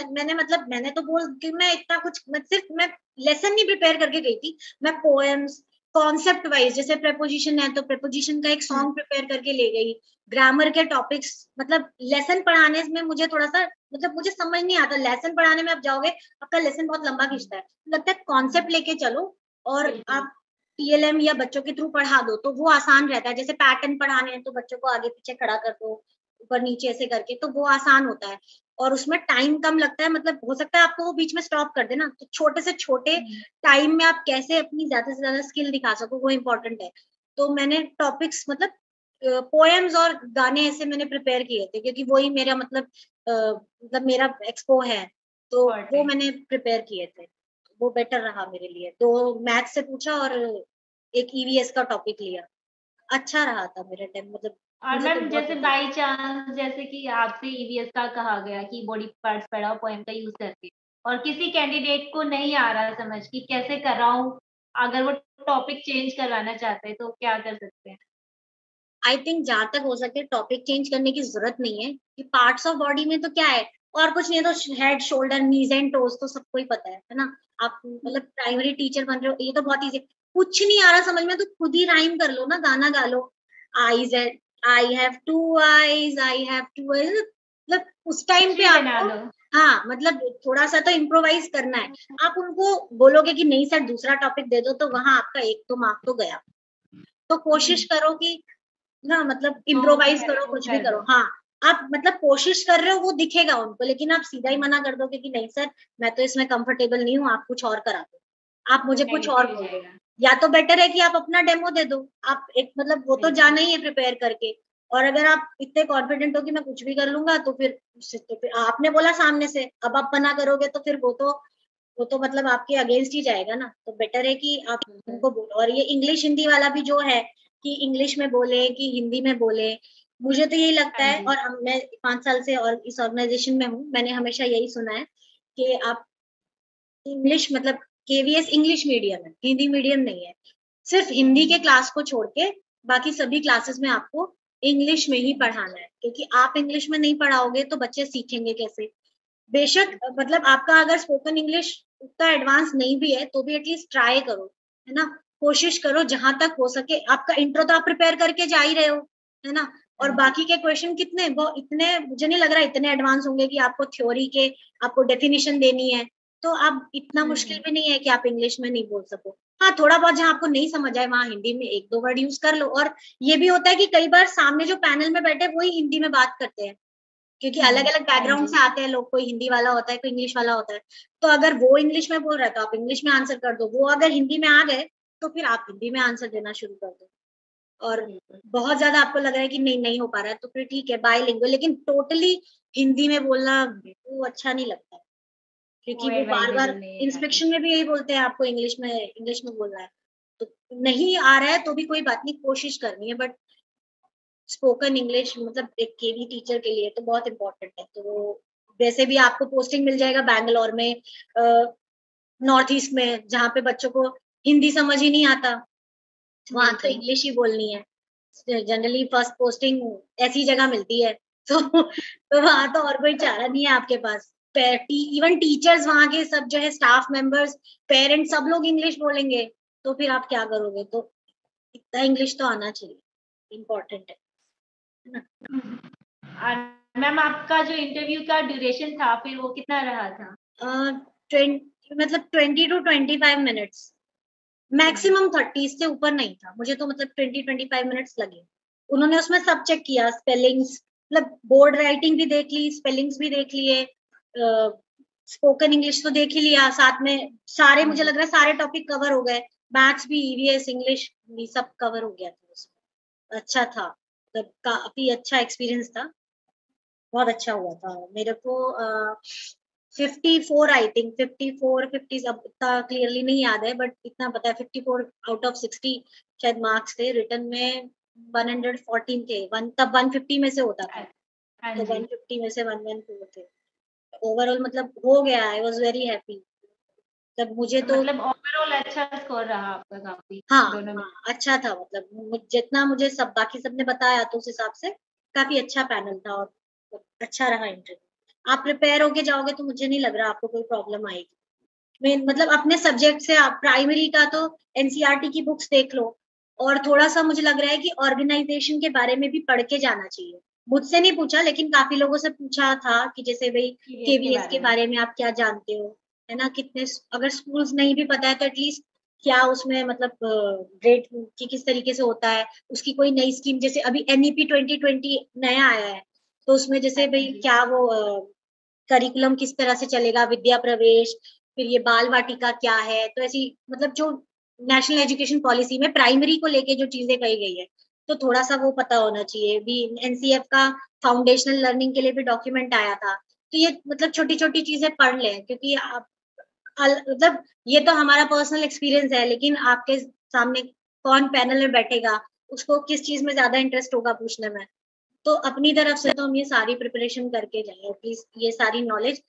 [SPEAKER 1] मैंने तो बोल कि मैं इतना कुछ मैं लेसन नहीं प्रिपेयर करके गई थी। मैं पोएम्स, कॉन्सेप्ट वाइज़ जैसे प्रीपोज़िशन है तो प्रीपोज़िशन का एक
[SPEAKER 2] हुँ,
[SPEAKER 1] सॉन्ग प्रिपेयर करके ले गई। ग्रामर के टॉपिक्स मतलब लेसन पढ़ाने में मुझे थोड़ा-सा मतलब मुझे समझ नहीं आता। लेसन पढ़ाने में आप जाओगे, आपका लेसन बहुत लंबा
[SPEAKER 2] हुँ,
[SPEAKER 1] खींचता है। लगता है
[SPEAKER 2] हुँ,
[SPEAKER 1] कॉन्सेप्ट लेके चलो और
[SPEAKER 2] बिल्कुल।
[SPEAKER 1] आप टीएलएम या बच्चों के थ्रू पढ़ा दो, तो वो आसान रहता है। जैसे पैटर्न पढ़ाने हैं तो बच्चों को आगे-पीछे खड़ा कर दो, ऊपर-नीचे ऐसे करके, तो वो आसान होता है। और उसमें टाइम कम लगता है, मतलब हो सकता है आपको वो बीच में स्टॉप कर दे ना, तो छोटे से छोटे
[SPEAKER 2] हुँ,
[SPEAKER 1] टाइम में आप कैसे अपनी ज़्यादा से ज़्यादा स्किल दिखा सको वो इम्पोर्टेंट है। तो मैंने टॉपिक्स मतलब पोएम्स और गाने ऐसे मैंने प्रिपेयर किए थे क्योंकि वही मेरा मतलब मेरा एक्सपो है, तो वो
[SPEAKER 2] इम्पोर्टेंट।
[SPEAKER 1] मैंने प्रिपेयर किए थे। वो बेटर रहा मेरे लिए। तो मैथ्स से पूछा और एक ईवीएस का टॉपिक लिया। अच्छा रहा था मेरा टाइम, मतलब
[SPEAKER 2] और
[SPEAKER 1] मुझे तो
[SPEAKER 2] मैम
[SPEAKER 1] बहुत
[SPEAKER 2] जैसे
[SPEAKER 1] मज़ा आया।
[SPEAKER 2] बाई चांस जैसे कि आपसे ईवीएस का कहा गया कि बॉडी पार्ट्स पढ़ाओ पोएम का यूज़ करके, और किसी कैंडिडेट को नहीं आ रहा समझ कि कैसे कराऊँ, अगर वो टॉपिक चेंज करवाना चाहते हैं तो क्या कर सकते हैं?
[SPEAKER 1] आई थिंक जहाँ तक हो सके टॉपिक चेंज करने की ज़रूरत नहीं है, कि पार्ट्स ऑफ बॉडी में तो क्या है और कुछ नहीं है, तो head, shoulder, knees and toes तो सबको ही पता है ना? आप मतलब प्राइमरी टीचर बन रहे हो, ये तो बहुत ईज़ी है। कुछ नहीं आ रहा समझ में तो खुद ही राइम कर लो ना, गाना गा लो। आइज़ है, I have 2 eyes, I have 2 eyes, मतलब उस टाइम
[SPEAKER 2] कुछ
[SPEAKER 1] पे
[SPEAKER 2] भी बना
[SPEAKER 1] आपको
[SPEAKER 2] दो।
[SPEAKER 1] हाँ, मतलब थोड़ा-सा तो इम्प्रोवाइज़ करना है। आप उनको बोलोगे कि नहीं सर दूसरा टॉपिक दे दो, तो वहाँ आपका 1 तो मार्क तो गया। तो कोशिश
[SPEAKER 2] हुँ,
[SPEAKER 1] करो कि ना मतलब
[SPEAKER 2] जो
[SPEAKER 1] इम्प्रोवाइज़
[SPEAKER 2] है
[SPEAKER 1] करो,
[SPEAKER 2] वो
[SPEAKER 1] कुछ भी
[SPEAKER 2] कर
[SPEAKER 1] करो।
[SPEAKER 2] दो।
[SPEAKER 1] हाँ, आप मतलब कोशिश कर रहे हो वो दिखेगा उनको, लेकिन आप सीधा ही मना कर दोगे कि नहीं सर, मैं तो इसमें कंफर्टेबल नहीं हूँ, आप कुछ और करा दो। आप
[SPEAKER 2] वो
[SPEAKER 1] मुझे कुछ और
[SPEAKER 2] नेगेटिव हो
[SPEAKER 1] बोल दो।
[SPEAKER 2] जाएगा।
[SPEAKER 1] या तो बेटर है कि आप अपना डेमो दे दो। आप एक मतलब वो तो
[SPEAKER 2] बिल्कुल।
[SPEAKER 1] जाना ही है प्रिपेयर करके, और अगर आप इतने कॉन्फिडेंट हो कि मैं कुछ भी कर लूँगा, तो फिर उससे तो फिर आपने बोला सामने से, अब आप मना करोगे तो फिर वो तो मतलब आपके अगेंस्ट ही जाएगा ना। तो बेटर है कि आप
[SPEAKER 2] बिल्कुल।
[SPEAKER 1] उनको बोलो। और ये इंग्लिश हिंदी वाला भी जो है कि इंग्लिश में बोले कि हिंदी में बोले, मुझे तो यही लगता
[SPEAKER 2] हाँ
[SPEAKER 1] है।
[SPEAKER 2] जी।
[SPEAKER 1] और मैं 5 साल से और इस ऑर्गनाइज़ेशन में हूँ, मैंने हमेशा यही सुना है कि आप इंग्लिश मतलब केवीएस इंग्लिश मीडियम है, हिंदी मीडियम नहीं है। सिर्फ़ हिंदी के
[SPEAKER 2] हुँ,
[SPEAKER 1] क्लास को छोड़ के बाकी सभी क्लासेस में आपको इंग्लिश में ही पढ़ाना है, क्योंकि आप इंग्लिश में नहीं पढ़ाओगे तो बच्चे सीखेंगे कैसे? बेशक मतलब आपका अगर स्पोकन इंग्लिश उतना एडवांस नहीं भी है, तो भी एटलीस्ट ट्राई करो, है ना? कोशिश करो जहाँ तक हो सके। आपका इंट्रो तो आप प्रिपेयर करके जा ही रहे हो, है ना?
[SPEAKER 2] हाँ
[SPEAKER 1] और
[SPEAKER 2] जी।
[SPEAKER 1] बाकी के क्वेश्चन कितने वो इतने मुझे नहीं लग रहा इतने एडवांस होंगे कि आपको थ्योरी के आपको डेफिनिशन देनी है। तो अब इतना
[SPEAKER 2] हुँ,
[SPEAKER 1] मुश्किल
[SPEAKER 2] हुँ।
[SPEAKER 1] भी नहीं है कि आप इंग्लिश में नहीं बोल सको। हाँ, थोड़ा बहुत जहाँ आपको नहीं समझ आए वहाँ हिंदी में 1-2 वर्ड यूज़ कर लो। और ये भी होता है कि कई बार सामने जो पैनल में बैठे हैं, वही हिंदी में बात करते हैं। क्योंकि
[SPEAKER 2] हुँ,
[SPEAKER 1] अलग-अलग
[SPEAKER 2] हाँ
[SPEAKER 1] बैकग्राउंड
[SPEAKER 2] जी।
[SPEAKER 1] से आते हैं लोग, कोई हिंदी वाला होता है, कोई इंग्लिश वाला होता है। तो अगर वो इंग्लिश में बोल रहा है, तो आप इंग्लिश में आंसर कर दो। वो अगर हिंदी में आ गए, तो फिर आप हिंदी में आंसर देना शुरू कर दो। और
[SPEAKER 2] बिल्कुल।
[SPEAKER 1] बहुत ज़्यादा आपको लग रहा है कि नहीं, नहीं हो पा रहा है, तो फिर ठीक है बाइलिंगुअल, लेकिन टोटली हिंदी में बोलना वो अच्छा नहीं लगता है।
[SPEAKER 2] वो
[SPEAKER 1] क्योंकि वो बार-बार
[SPEAKER 2] एडवाइजेबल नहीं है ज़्यादा।
[SPEAKER 1] इंस्पेक्शन में भी यही बोलते हैं आपको इंग्लिश में बोलना है। तो नहीं आ रहा है तो भी कोई बात नहीं, कोशिश करनी है। बट स्पोकन इंग्लिश मतलब एक केवी टीचर के लिए तो बहुत इम्पोर्टेंट है। तो वैसे भी आपको पोस्टिंग मिल जाएगा बैंगलोर में, नॉर्थ ईस्ट में, जहाँ पे बच्चों को हिंदी समझ ही नहीं आता, वहाँ तो
[SPEAKER 2] बिल्कुल।
[SPEAKER 1] इंग्लिश ही बोलनी है। जनरली फर्स्ट पोस्टिंग ऐसी जगह मिलती है। तो वहाँ तो और कोई चारा नहीं है आपके पास। इवन टीचर्स वहाँ के सब जो है स्टाफ मेंबर्स, पेरेंट्स सब लोग इंग्लिश बोलेंगे, तो फिर आप क्या करोगे? तो इतना इंग्लिश तो आना चाहिए, इम्पोर्टेंट है ना?
[SPEAKER 2] हुँ। और मैम आपका जो इंटरव्यू का ड्यूरेशन था फिर वो कितना रहा था?
[SPEAKER 1] अ, ट्वेन मतलब 20 टू 25 मिनट्स,
[SPEAKER 2] हुँ,
[SPEAKER 1] मैक्सिमम 30 से ऊपर नहीं था। मुझे तो मतलब 20-25 मिनट्स लगे। उन्होंने उसमें सब चेक किया, स्पेलिंग्स, मतलब बोर्ड राइटिंग भी देख ली, स्पेलिंग्स भी देख लिए, स्पोकन इंग्लिश तो देख ही लिया, साथ में सारे मुझे लग रहा है सारे टॉपिक कवर हो गए, मैथ्स भी, ईवीएस, इंग्लिश भी सब कवर हो गया था उसमें। अच्छा था, मतलब काफी अच्छा एक्सपीरियंस था, बहुत अच्छा हुआ था मेरे को। 54 आई थिंक, 54 50, अब इतना क्लियरली नहीं याद है, बट इतना पता है 54 आउट ऑफ 60 शायद मार्क्स थे। रिटर्न में 114 थे, तब 150 में से होता था,
[SPEAKER 2] हाँ
[SPEAKER 1] तो
[SPEAKER 2] जी।
[SPEAKER 1] 150 में से 114 थे ओवरऑल, मतलब हो गया। आई वाज वेरी हैप्पी, तब मुझे तो
[SPEAKER 2] मतलब ओवरऑल अच्छा स्कोर रहा आपका काफी
[SPEAKER 1] हाँ
[SPEAKER 2] दोनों में।
[SPEAKER 1] हाँ अच्छा था, मतलब जितना मुझे सब बाकी सबने बताया तो उस हिसाब से काफी अच्छा पैनल था, और अच्छा रहा इंटरव्यू। आप प्रिपेयर होके जाओगे तो मुझे नहीं लग रहा आपको कोई प्रॉब्लम आएगी। मैं मतलब अपने सब्जेक्ट से, आप प्राइमरी का तो एनसीईआरटी की बुक्स देख लो, और थोड़ा सा मुझे लग रहा है कि ऑर्गेनाइजेशन के बारे में भी पढ़ के जाना चाहिए। मुझसे नहीं पूछा, लेकिन काफी लोगों से पूछा था कि जैसे भाई
[SPEAKER 2] सीरियस के
[SPEAKER 1] केवीएस के
[SPEAKER 2] बारे में।
[SPEAKER 1] बारे में आप क्या जानते हो, है ना, कितने, अगर स्कूल्स नहीं भी पता है तो एटलीस्ट क्या उसमें मतलब ग्रेड की किस तरीके से होता है, उसकी कोई नई स्कीम, जैसे अभी एनईपी 2020 नया आया है, तो उसमें जैसे
[SPEAKER 2] हाँ
[SPEAKER 1] भाई
[SPEAKER 2] जी।
[SPEAKER 1] क्या वो करिकुलम किस तरह से चलेगा, विद्या प्रवेश, फिर ये बाल वाटिका क्या है, तो ऐसी मतलब जो नेशनल एजुकेशन पॉलिसी में प्राइमरी को लेके जो चीजें कही गई है, तो थोड़ा सा वो पता होना चाहिए भी। एनसीएफ का फाउंडेशनल लर्निंग के लिए भी डॉक्यूमेंट आया था, तो ये मतलब छोटी छोटी चीजें पढ़ लें, क्योंकि आप मतलब ये तो हमारा पर्सनल एक्सपीरियंस है, लेकिन आपके सामने कौन पैनल में बैठेगा, उसको किस चीज में ज्यादा इंटरेस्ट होगा पूछने में, तो अपनी तरफ से तो हम ये सारी प्रिपरेशन करके जाए, एटलीस्ट ये सारी नॉलेज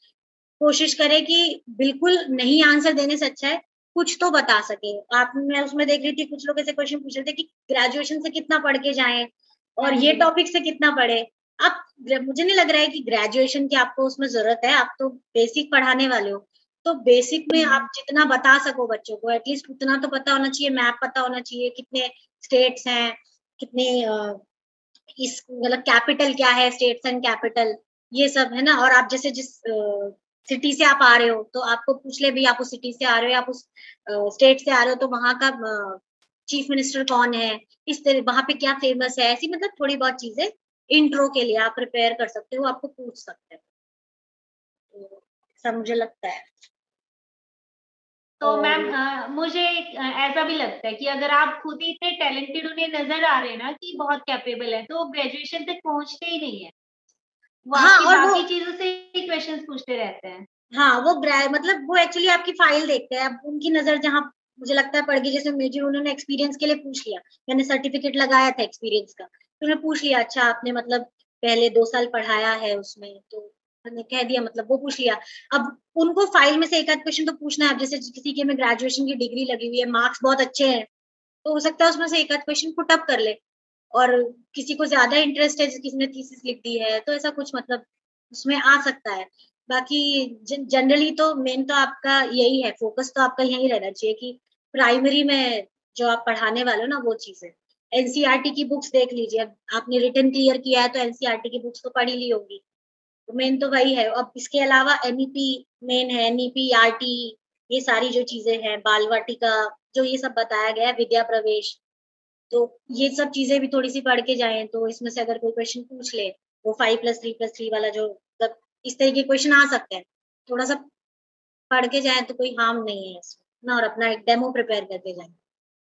[SPEAKER 1] कोशिश करें कि बिल्कुल नहीं आंसर देने से अच्छा है कुछ तो बता सके आप। मैं उसमें देख रही थी कुछ लोग ऐसे क्वेश्चन पूछ रहे थे कि ग्रेजुएशन से कितना पढ़ के जाएं
[SPEAKER 2] हाँ
[SPEAKER 1] और ये
[SPEAKER 2] जी।
[SPEAKER 1] टॉपिक से कितना पढ़े। आप मुझे नहीं लग रहा है कि ग्रेजुएशन की आपको उसमें जरूरत है, आप तो बेसिक पढ़ाने वाले हो, तो बेसिक में आप जितना बता सको बच्चों को, एटलीस्ट उतना तो पता होना चाहिए, मैप पता होना चाहिए, कितने स्टेट्स हैं, कितने इस मतलब कैपिटल क्या है, स्टेट्स एंड कैपिटल, ये सब है ना। और आप जैसे जिस सिटी से आप आ रहे हो, तो आपको पूछ ले भी आप उस सिटी से आ रहे हो, आप उस स्टेट से आ रहे हो, तो वहां का चीफ मिनिस्टर कौन है, इस तरह वहां पे क्या फेमस है, ऐसी मतलब थोड़ी बहुत चीजें इंट्रो के लिए आप प्रिपेयर कर सकते हो, आपको पूछ सकते हो, तो ऐसा मुझे लगता है।
[SPEAKER 2] तो
[SPEAKER 1] और
[SPEAKER 2] मैम मुझे ऐसा भी लगता है कि अगर आप खुद ही इतने टैलेंटेड उन्हें नज़र आ रहे हैं ना कि बहुत कैपेबल है, तो वो ग्रेजुएशन तक पहुँचते ही नहीं है। वो
[SPEAKER 1] हाँ,
[SPEAKER 2] आपकी
[SPEAKER 1] और वो
[SPEAKER 2] बाकी चीज़ों से ही क्वेश्चंस पूछते रहते हैं।
[SPEAKER 1] हाँ, वो मतलब वो एक्चुअली आपकी फाइल देखते हैं, अब उनकी नज़र जहाँ मुझे लगता है पड़ गई, जैसे मेजर उन्होंने एक्सपीरियंस के लिए पूछ लिया, मैंने सर्टिफिकेट लगाया था एक्सपीरियंस का, तो उन्होंने पूछ लिया अच्छा आपने मतलब पहले 2 साल पढ़ाया है उसमें, तो मैंने कह दिया, मतलब वो पूछ लिया। अब उनको फाइल में से एक आध क्वेश्चन तो पूछना है, अब जैसे किसी के में ग्रेजुएशन की डिग्री लगी हुई है, मार्क्स बहुत अच्छे हैं, तो हो सकता है उसमें से एक आध क्वेश्चन पुट अप कर ले, और किसी को ज़्यादा इंटरेस्ट है, किसी ने थीसिस लिख दी है, तो ऐसा कुछ मतलब उसमें आ सकता है। बाकी जनरली तो मेन तो आपका यही है, फोकस तो आपका यही रहना चाहिए कि प्राइमरी में जो आप पढ़ाने वाले हो ना वो चीज़ें। एनसीईआरटी की बुक्स देख लीजिए, अब आपने रिटन क्लियर किया है तो एनसीईआरटी की बुक्स तो पढ़ ही ली होंगी। तो मेन तो वही है। अब इसके अलावा एनईपी मेन है, एनईपी, आरटी, ये सारी जो चीज़ें हैं, बाल वाटिका, जो ये सब बताया गया है, विद्या प्रवेश, तो ये सब चीज़ें भी थोड़ी-सी पढ़ के जाएँ, तो इसमें से अगर कोई क्वेश्चन पूछ ले, वो 5+3+3 वाला जो मतलब इस तरह के क्वेश्चन आ सकते हैं। थोड़ा-सा पढ़ के जाएँ तो कोई हार्म नहीं है इसमें ना, और अपना एक डेमो प्रिपेयर करके जाएँ।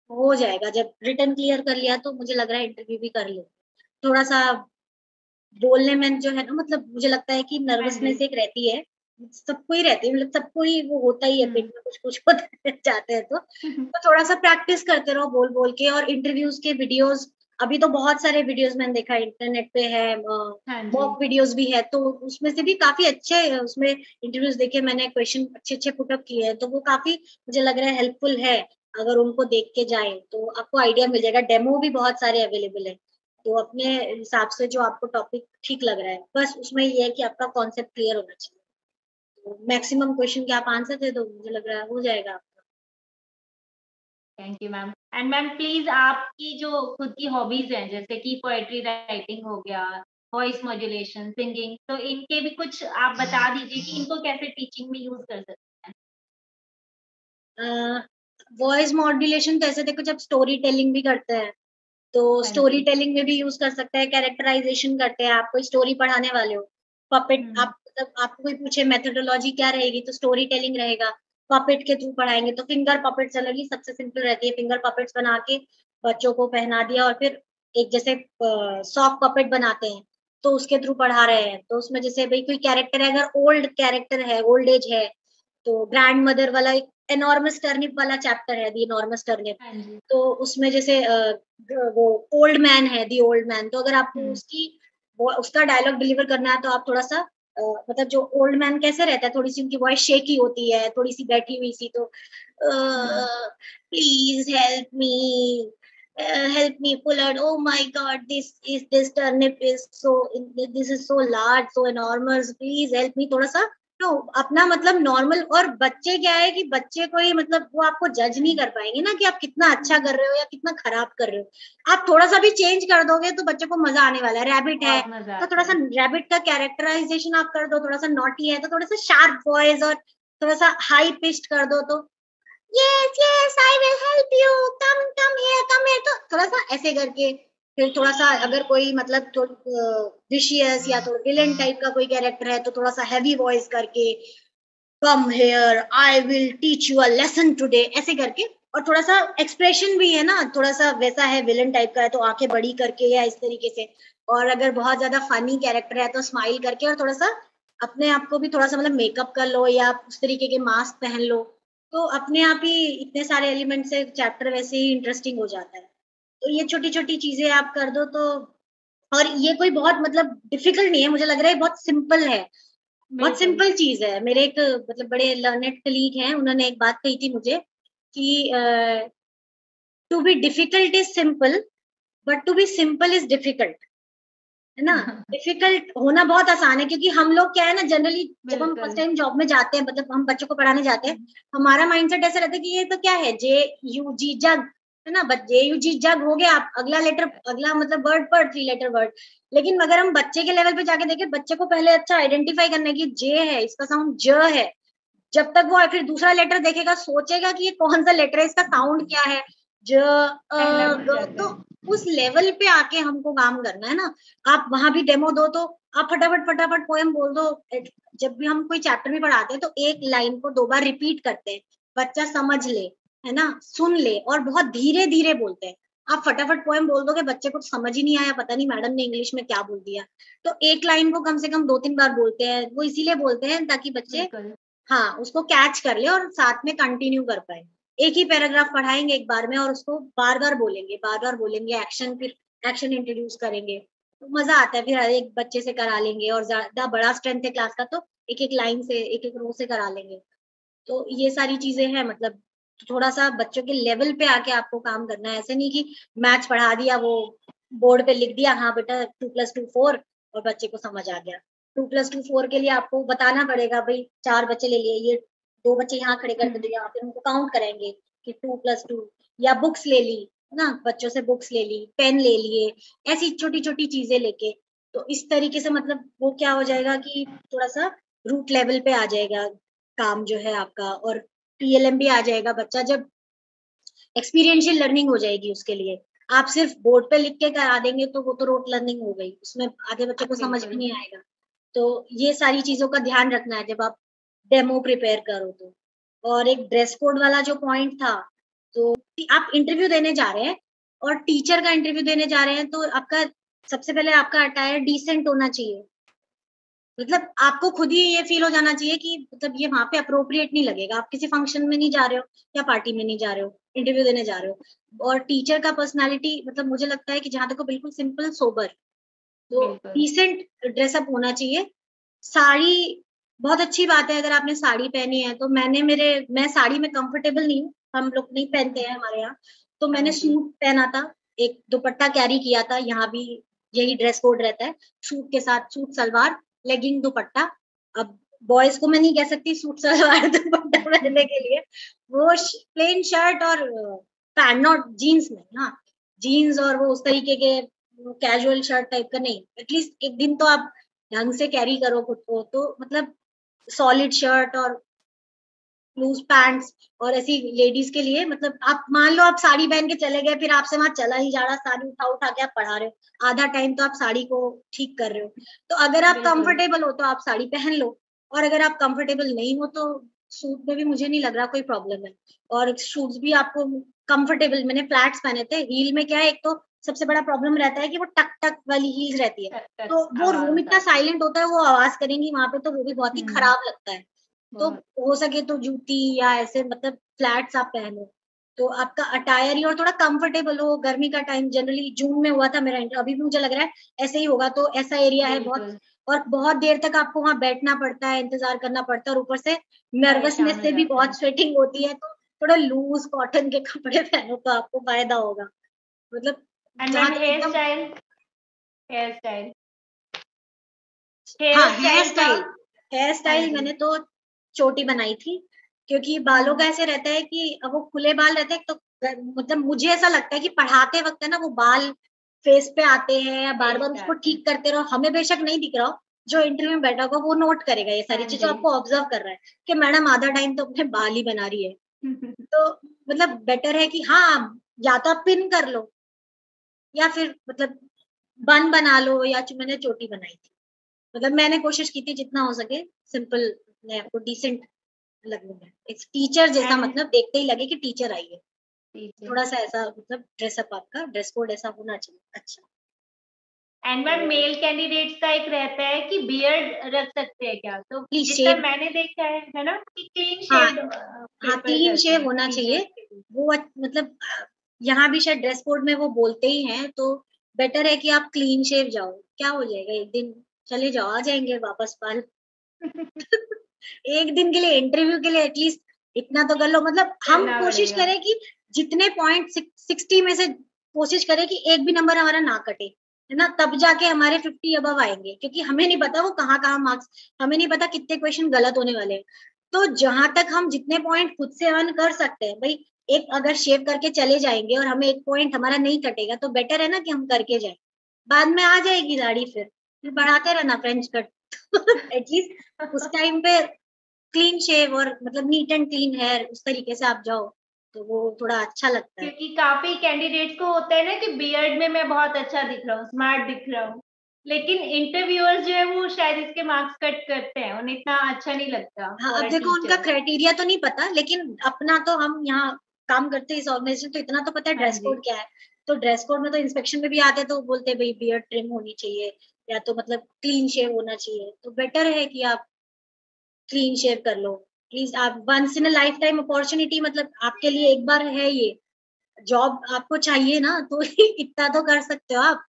[SPEAKER 1] हो जाएगा, जब रिटन क्लियर कर लिया तो मुझे लग रहा है इंटरव्यू भी कर लेंगे। थोड़ा-सा बोलने में जो है ना, मतलब मुझे लगता है कि
[SPEAKER 2] हाँ जी।
[SPEAKER 1] नर्वसनेस एक रहती है, सबको ही रहती है, मतलब सबको ही वो होता ही है, पेट
[SPEAKER 2] हुँ।
[SPEAKER 1] में कुछ-कुछ होता है जाते हैं तो थोड़ा-सा प्रैक्टिस करते रहो बोल-बोल के। और इंटरव्यूज़ के वीडियोज़, अभी तो बहुत सारे वीडियोज़ मैंने देखा है इंटरनेट पे है,
[SPEAKER 2] हाँ जी।
[SPEAKER 1] मॉक वीडियोज़ भी है, तो उसमें से भी काफ़ी अच्छे उसमें इंटरव्यूज़ देखे मैंने, क्वेश्चन अच्छे-अच्छे पुट अप किए हैं, तो वो काफ़ी मुझे लग रहा है हेल्पफुल है। अगर उनको देख के जाएँ, तो आपको आइडिया मिल जाएगा, डेमो भी बहुत सारे अवेलेबल है। तो अपने हिसाब से जो आपको टॉपिक ठीक लग रहा है, बस उसमें ये है कि आपका कॉन्सेप्ट क्लियर होना चाहिए। तो मैक्सिमम क्वेश्चन के आप आंसर दे दो, मुझे लग रहा है हो जाएगा आपका।
[SPEAKER 2] Thank you ma'am. And ma'am please आपकी जो खुद की हॉबीज़ हैं, जैसे कि पोएट्री राइटिंग हो गया, वॉइस मॉड्यूलेशन, सिंगिंग, तो इनके भी कुछ आप बता दीजिए कि इनको कैसे टीचिंग में यूज़ कर सकते हैं?
[SPEAKER 1] वॉइस मॉड्यूलेशन तो ऐसे देखो, जब स्टोरी टेलिंग भी करते हैं, तो
[SPEAKER 2] हाँ
[SPEAKER 1] स्टोरी
[SPEAKER 2] जी।
[SPEAKER 1] टेलिंग में भी यूज कर सकते हैं, कैरेक्टराइजेशन करते हैं, आप कोई स्टोरी पढ़ाने वाले हो, पपेट
[SPEAKER 2] हुँ,
[SPEAKER 1] आप मतलब आपको कोई पूछे मेथोडोलॉजी क्या रहेगी, तो स्टोरी टेलिंग रहेगा, पपेट के थ्रू पढ़ाएंगे, तो फिंगर पपेट्स अलग सबसे सिंपल रहती है, फिंगर पपेट्स बना के बच्चों को पहना दिया, और फिर एक जैसे सॉफ्ट पपेट बनाते हैं, तो उसके थ्रू पढ़ा रहे हैं, तो उसमें जैसे भाई कोई कैरेक्टर है, अगर ओल्ड कैरेक्टर है, ओल्ड एज है, तो ग्रैंड मदर वाला एक एनॉर्मस टर्निप वाला चैप्टर है, दी एनॉर्मस टर्निप,
[SPEAKER 2] हाँ जी।
[SPEAKER 1] तो उसमें जैसे वो ओल्ड मैन है, दी ओल्ड मैन, तो अगर आपको
[SPEAKER 2] हुँ,
[SPEAKER 1] उसकी वो उसका डायलॉग डिलीवर करना है, तो आप थोड़ा-सा मतलब जो ओल्ड मैन कैसे रहता है, थोड़ी-सी उनकी वॉइस शेकी होती है, थोड़ी-सी बैठी हुई सी, तो
[SPEAKER 2] hmm,
[SPEAKER 1] please help me pull out, oh my God, this turnip is so this is so large, so enormous, please help me, थोड़ा-सा तो अपना मतलब नॉर्मल, और बच्चे क्या है कि बच्चे को ही मतलब वो आपको जज
[SPEAKER 2] हाँ
[SPEAKER 1] नहीं
[SPEAKER 2] जी।
[SPEAKER 1] कर पाएँगे ना कि आप कितना अच्छा कर रहे हो या कितना खराब कर रहे हो। आप थोड़ा-सा भी चेंज कर दोगे तो बच्चे को मज़ा आने वाला है। रैबिट है,
[SPEAKER 2] बहुत मज़ा
[SPEAKER 1] तो
[SPEAKER 2] आता
[SPEAKER 1] थोड़ा-सा
[SPEAKER 2] है।
[SPEAKER 1] रैबिट का कैरेक्टराइज़ेशन आप कर दो, थोड़ा-सा नॉटी है तो थोड़ा-सा शार्प वॉइस और थोड़ा-सा हाई पिच्ड कर दो, तो yes yes I will help you, come come here, तो थोड़ा-सा ऐसे करके, फिर थोड़ा-सा
[SPEAKER 2] हाँ,
[SPEAKER 1] अगर कोई मतलब विशियस या तो विलेन टाइप का कोई कैरेक्टर है, तो थोड़ा-सा हेवी वॉइस करके, come here, I will teach you a lesson today, ऐसे करके, और थोड़ा-सा एक्सप्रेशन भी है ना, थोड़ा-सा वैसा है, विलेन टाइप का है तो आँखें बड़ी करके या इस तरीके से, और अगर बहुत ज़्यादा फनी कैरेक्टर है तो स्माइल करके, और थोड़ा-सा अपने आप को भी थोड़ा-सा मतलब मेकअप कर लो या उस तरीके के मास्क पहन लो, तो अपने आप ही इतने सारे एलिमेंट से चैप्टर वैसे ही इंटरेस्टिंग हो जाता है। तो ये छोटी-छोटी चीज़ें आप कर दो तो, और ये कोई बहुत मतलब डिफिकल्ट नहीं है, मुझे लग रहा है बहुत सिंपल है। बहुत
[SPEAKER 2] बिल्कुल।
[SPEAKER 1] सिंपल चीज़ है। मेरे एक मतलब बड़े लर्नेड कलीग हैं, उन्होंने एक बात कही थी मुझे कि to be difficult is simple, but to be simple is difficult, है ना? डिफिकल्ट होना बहुत आसान है, क्योंकि हम लोग क्या है ना, जनरली जब हम फर्स्ट
[SPEAKER 2] बिल्कुल।
[SPEAKER 1] टाइम जॉब में जाते हैं, मतलब हम बच्चों को पढ़ाने जाते हैं,
[SPEAKER 2] हुँ,
[SPEAKER 1] हमारा माइंडसेट ऐसा रहता है कि ये तो क्या है, जे यू जी जग, है ना? बट जे यू जी जग हो गया, आप अगला लेटर, अगला मतलब वर्ड पढ़, 3 लेटर वर्ड। लेकिन अगर हम बच्चे के लेवल पे जाके देखें, बच्चे को पहले अच्छा आइडेंटिफाई करना है कि जे है, इसका साउंड ज है। जब तक वो फिर दूसरा लेटर देखेगा, सोचेगा कि ये कौन-सा लेटर है, इसका साउंड क्या है? ज,
[SPEAKER 2] पहला भूल
[SPEAKER 1] ग,
[SPEAKER 2] जाता
[SPEAKER 1] तो
[SPEAKER 2] है।
[SPEAKER 1] उस लेवल पे आके हमको काम करना है ना। आप वहाँ भी डेमो दो, तो आप फटाफट पोएम बोल दो। जब भी हम कोई चैप्टर भी पढ़ाते हैं, तो एक लाइन को 2 बार रिपीट करते हैं, बच्चा समझ ले, है ना? सुन ले, और बहुत धीरे-धीरे बोलते हैं। आप फटाफट पोएम बोल दोगे, बच्चे को तो समझ ही नहीं आया, पता नहीं मैडम ने इंग्लिश में क्या बोल दिया। तो एक लाइन को कम से कम 2-3 बार बोलते हैं। वो इसीलिए बोलते हैं ताकि बच्चे
[SPEAKER 2] बिल्कुल।
[SPEAKER 1] हाँ, उसको कैच कर ले और साथ में कंटिन्यू कर पाएँ। एक ही पैराग्राफ पढ़ाएँगे एक बार में, और उसको बार-बार बोलेंगे, एक्शन फिर एक्शन इंट्रोड्यूस करेंगे। तो मज़ा आता है, फिर हर एक बच्चे से करा लेंगे, और ज़्यादा बड़ा स्ट्रेंथ है क्लास का, तो एक-एक लाइन से, एक-एक रो से करा लेंगे। तो ये सारी चीज़ें हैं, मतलब थोड़ा-सा बच्चों के लेवल पे आके आपको काम करना है। ऐसे नहीं कि मैथ्स पढ़ा दिया, वो बोर्ड पे लिख दिया, हाँ बेटा 2 + 2 4, और बच्चे को समझ आ गया। 2 + 2 4 के लिए आपको बताना पड़ेगा, भई 4 बच्चे ले लिए, ये 2 बच्चे यहाँ खड़े कर
[SPEAKER 2] हुँ,
[SPEAKER 1] दे, तो यहाँ पे उनको काउंट कराएँगे कि 2 + 2, या बुक्स ले ली, है ना? बच्चों से बुक्स ले ली, पेन ले लिए, ऐसी छोटी-छोटी चीज़ें लेके। तो इस तरीके से मतलब वो क्या हो जाएगा कि थोड़ा-सा रूट लेवल पे आ जाएगा काम जो है आपका, और पीएलएम भी आ जाएगा बच्चा जब, एक्सपीरियंशियल लर्निंग हो जाएगी उसके लिए। आप सिर्फ बोर्ड पे लिख के करा देंगे तो वो तो रोte लर्निंग हो गई, उसमें आधे बच्चों को समझ भी
[SPEAKER 2] बिल्कुल।
[SPEAKER 1] नहीं आएगा। तो ये सारी चीज़ों का ध्यान रखना है जब आप डेमो प्रिपेयर करो तो। और एक ड्रेस कोड वाला जो पॉइंट था, तो कि आप इंटरव्यू देने जा रहे हैं और टीचर का इंटरव्यू देने जा रहे हैं, तो आपका सबसे पहले आपका अटायर डिसेंट होना चाहिए। मतलब आपको खुद ही ये फ़ील हो जाना चाहिए कि मतलब ये वहाँ पे एप्रोप्रिएट नहीं लगेगा। आप किसी फंक्शन में नहीं जा रहे हो या पार्टी में नहीं जा रहे हो, इंटरव्यू देने जा रहे हो। और टीचर का पर्सनैलिटी मतलब मुझे लगता है कि जहाँ तक हो बिल्कुल सिंपल सोबर, तो
[SPEAKER 2] बिल्कुल।
[SPEAKER 1] डिसेंट ड्रेसअप होना चाहिए। साड़ी बहुत अच्छी बात है अगर आपने साड़ी पहनी है, तो मैं साड़ी में कंफर्टेबल नहीं हूँ, हम लोग नहीं पहनते हैं हमारे यहाँ। तो
[SPEAKER 2] हाँ
[SPEAKER 1] मैंने
[SPEAKER 2] जी।
[SPEAKER 1] सूट पहना था, एक दुपट्टा कैरी किया था, यहाँ भी यही ड्रेस कोड रहता है। सूट के साथ सूट सलवार, लेगिंग दुपट्टा। अब बॉयज़ को मैं नहीं कह सकती सूट सलवार दुपट्टा पहनने के लिए। वो प्लेन शर्ट और पैंट, नॉट जीन्स में, हाँ। जीन्स और वो उस तरीके के कैजुअल शर्ट टाइप का नहीं। एटलीस्ट एक दिन तो आप ढंग से कैरी करो खुद को, तो मतलब सॉलिड शर्ट और लूज पैंट्स, और ऐसी लेडीज के लिए मतलब आप मान लो आप साड़ी पहन के चले गए, फिर आपसे वहां चला ही जा रहा, साड़ी उठा उठा के आप पढ़ा रहे हो, आधा टाइम तो आप साड़ी को ठीक कर रहे हो। तो अगर आप कंफर्टेबल हो तो आप साड़ी पहन लो, और अगर आप कंफर्टेबल नहीं हो तो सूट में भी मुझे नहीं लग रहा कोई प्रॉब्लम है। और शूज भी आपको कंफर्टेबल, मैंने फ्लैट्स पहने थे, हील में क्या है, एक तो सबसे बड़ा प्रॉब्लम रहता है कि वो टक टक वाली हील्स रहती है, तो वो रूम इतना साइलेंट होता है, वो आवाज करेंगी वहां पे, तो वो भी बहुत ही खराब लगता है। तो हो सके तो जूती या ऐसे मतलब फ्लैट्स आप पहनो, तो आपका अटायर ही और थोड़ा कंफर्टेबल हो। गर्मी का टाइम जनरली जून में हुआ था मेरा इंटरव्यू, अभी भी मुझे लग रहा है ऐसे ही होगा, तो ऐसा एरिया है बहुत, और बहुत देर तक आपको वहां बैठना पड़ता है, इंतजार करना पड़ता है, और ऊपर से नर्वसनेस से भी बहुत स्वेटिंग होती है, तो थोड़ा लूज कॉटन के कपड़े पहनो तो आपको फायदा होगा। मतलब
[SPEAKER 2] हेयर स्टाइल, हेयर स्टाइल,
[SPEAKER 1] हाँ हेयर स्टाइल मैंने तो चोटी बनाई थी, क्योंकि बालों का ऐसे रहता है कि अब वो खुले बाल रहते हैं, तो मतलब मुझे ऐसा लगता है कि पढ़ाते वक्त है ना वो बाल फेस पे आते हैं, या बार बार उसको ठीक करते रहो, हमें बेशक नहीं दिख रहा हो, जो इंटरव्यू में बैठा होगा वो नोट करेगा ये सारी चीजें, आपको ऑब्जर्व कर रहा है कि मैडम आधा टाइम तो अपने बाल ही बना रही है। तो मतलब बेटर है कि हाँ, या तो आप पिन कर लो, या फिर मतलब बन बना लो, या मैंने चोटी बनाई थी। मतलब मैंने कोशिश की थी जितना हो सके सिंपल, मैं आपको डिसेंट लगने में, एक टीचर जैसा, मतलब देखते ही लगे कि टीचर आई है, थोड़ा सा ऐसा मतलब ड्रेसअप, आपका ड्रेस कोड ऐसा होना चाहिए अच्छा।
[SPEAKER 2] एंड मैम मेल कैंडिडेट्स का एक रहता है कि बियर्ड रख सकते हैं क्या, तो जितना मैंने देखा है ना, कि क्लीन शेव,
[SPEAKER 1] हाँ क्लीन शेव होना चाहिए वो, मतलब यहाँ भी शायद ड्रेस कोड में वो बोलते ही हैं, तो बेटर है कि आप क्लीन शेव जाओ, क्या हो जाएगा, एक दिन चले जाओ, आ जाएंगे वापस बाल। एक दिन के लिए इंटरव्यू के लिए एटलीस्ट इतना तो कर लो, मतलब हम कोशिश करें कि जितने पॉइंट 60 में से कोशिश करें कि एक भी नंबर हमारा ना कटे, है ना, तब जाके हमारे 50 अबव आएंगे, क्योंकि हमें नहीं पता वो कहाँ कहाँ मार्क्स, हमें नहीं पता कितने क्वेश्चन गलत होने वाले हैं। तो जहां तक हम जितने पॉइंट खुद से अर्न कर सकते हैं भाई, एक अगर शेव करके चले जाएंगे और हमें एक पॉइंट हमारा नहीं कटेगा, तो बेटर है ना कि हम करके जाए, बाद में आ जाएगी दाढ़ी, फिर बढ़ाते रहना फ्रेंच कट। एटलीस्ट उस टाइम पे क्लीन शेव और मतलब नीट एंड क्लीन हेयर उस तरीके से आप जाओ, तो वो थोड़ा अच्छा लगता है।
[SPEAKER 2] क्योंकि काफी कैंडिडेट्स को होता है ना कि बियर्ड में मैं बहुत अच्छा दिख रहा हूँ, स्मार्ट दिख रहा हूँ, लेकिन इंटरव्यूअर्स जो है वो शायद इसके मार्क्स कट करते हैं, उन्हें इतना अच्छा नहीं लगता।
[SPEAKER 1] हाँ, अब देखो उनका क्राइटेरिया तो नहीं पता, लेकिन अपना तो हम यहाँ काम करते हैं इस ऑर्गेनाइजेशन, तो इतना तो पता है ड्रेस कोड क्या है। तो ड्रेस कोड में तो इंस्पेक्शन में भी आते हैं, तो बोलते हैं भाई बियर्ड ट्रिम होनी चाहिए, या तो मतलब क्लीन शेव होना चाहिए, तो बेटर है कि आप क्लीन शेव कर लो। प्लीज, आप once in a lifetime opportunity, मतलब आपके लिए एक बार है ये जॉब, आपको चाहिए ना, तो इतना तो कर सकते हो आप।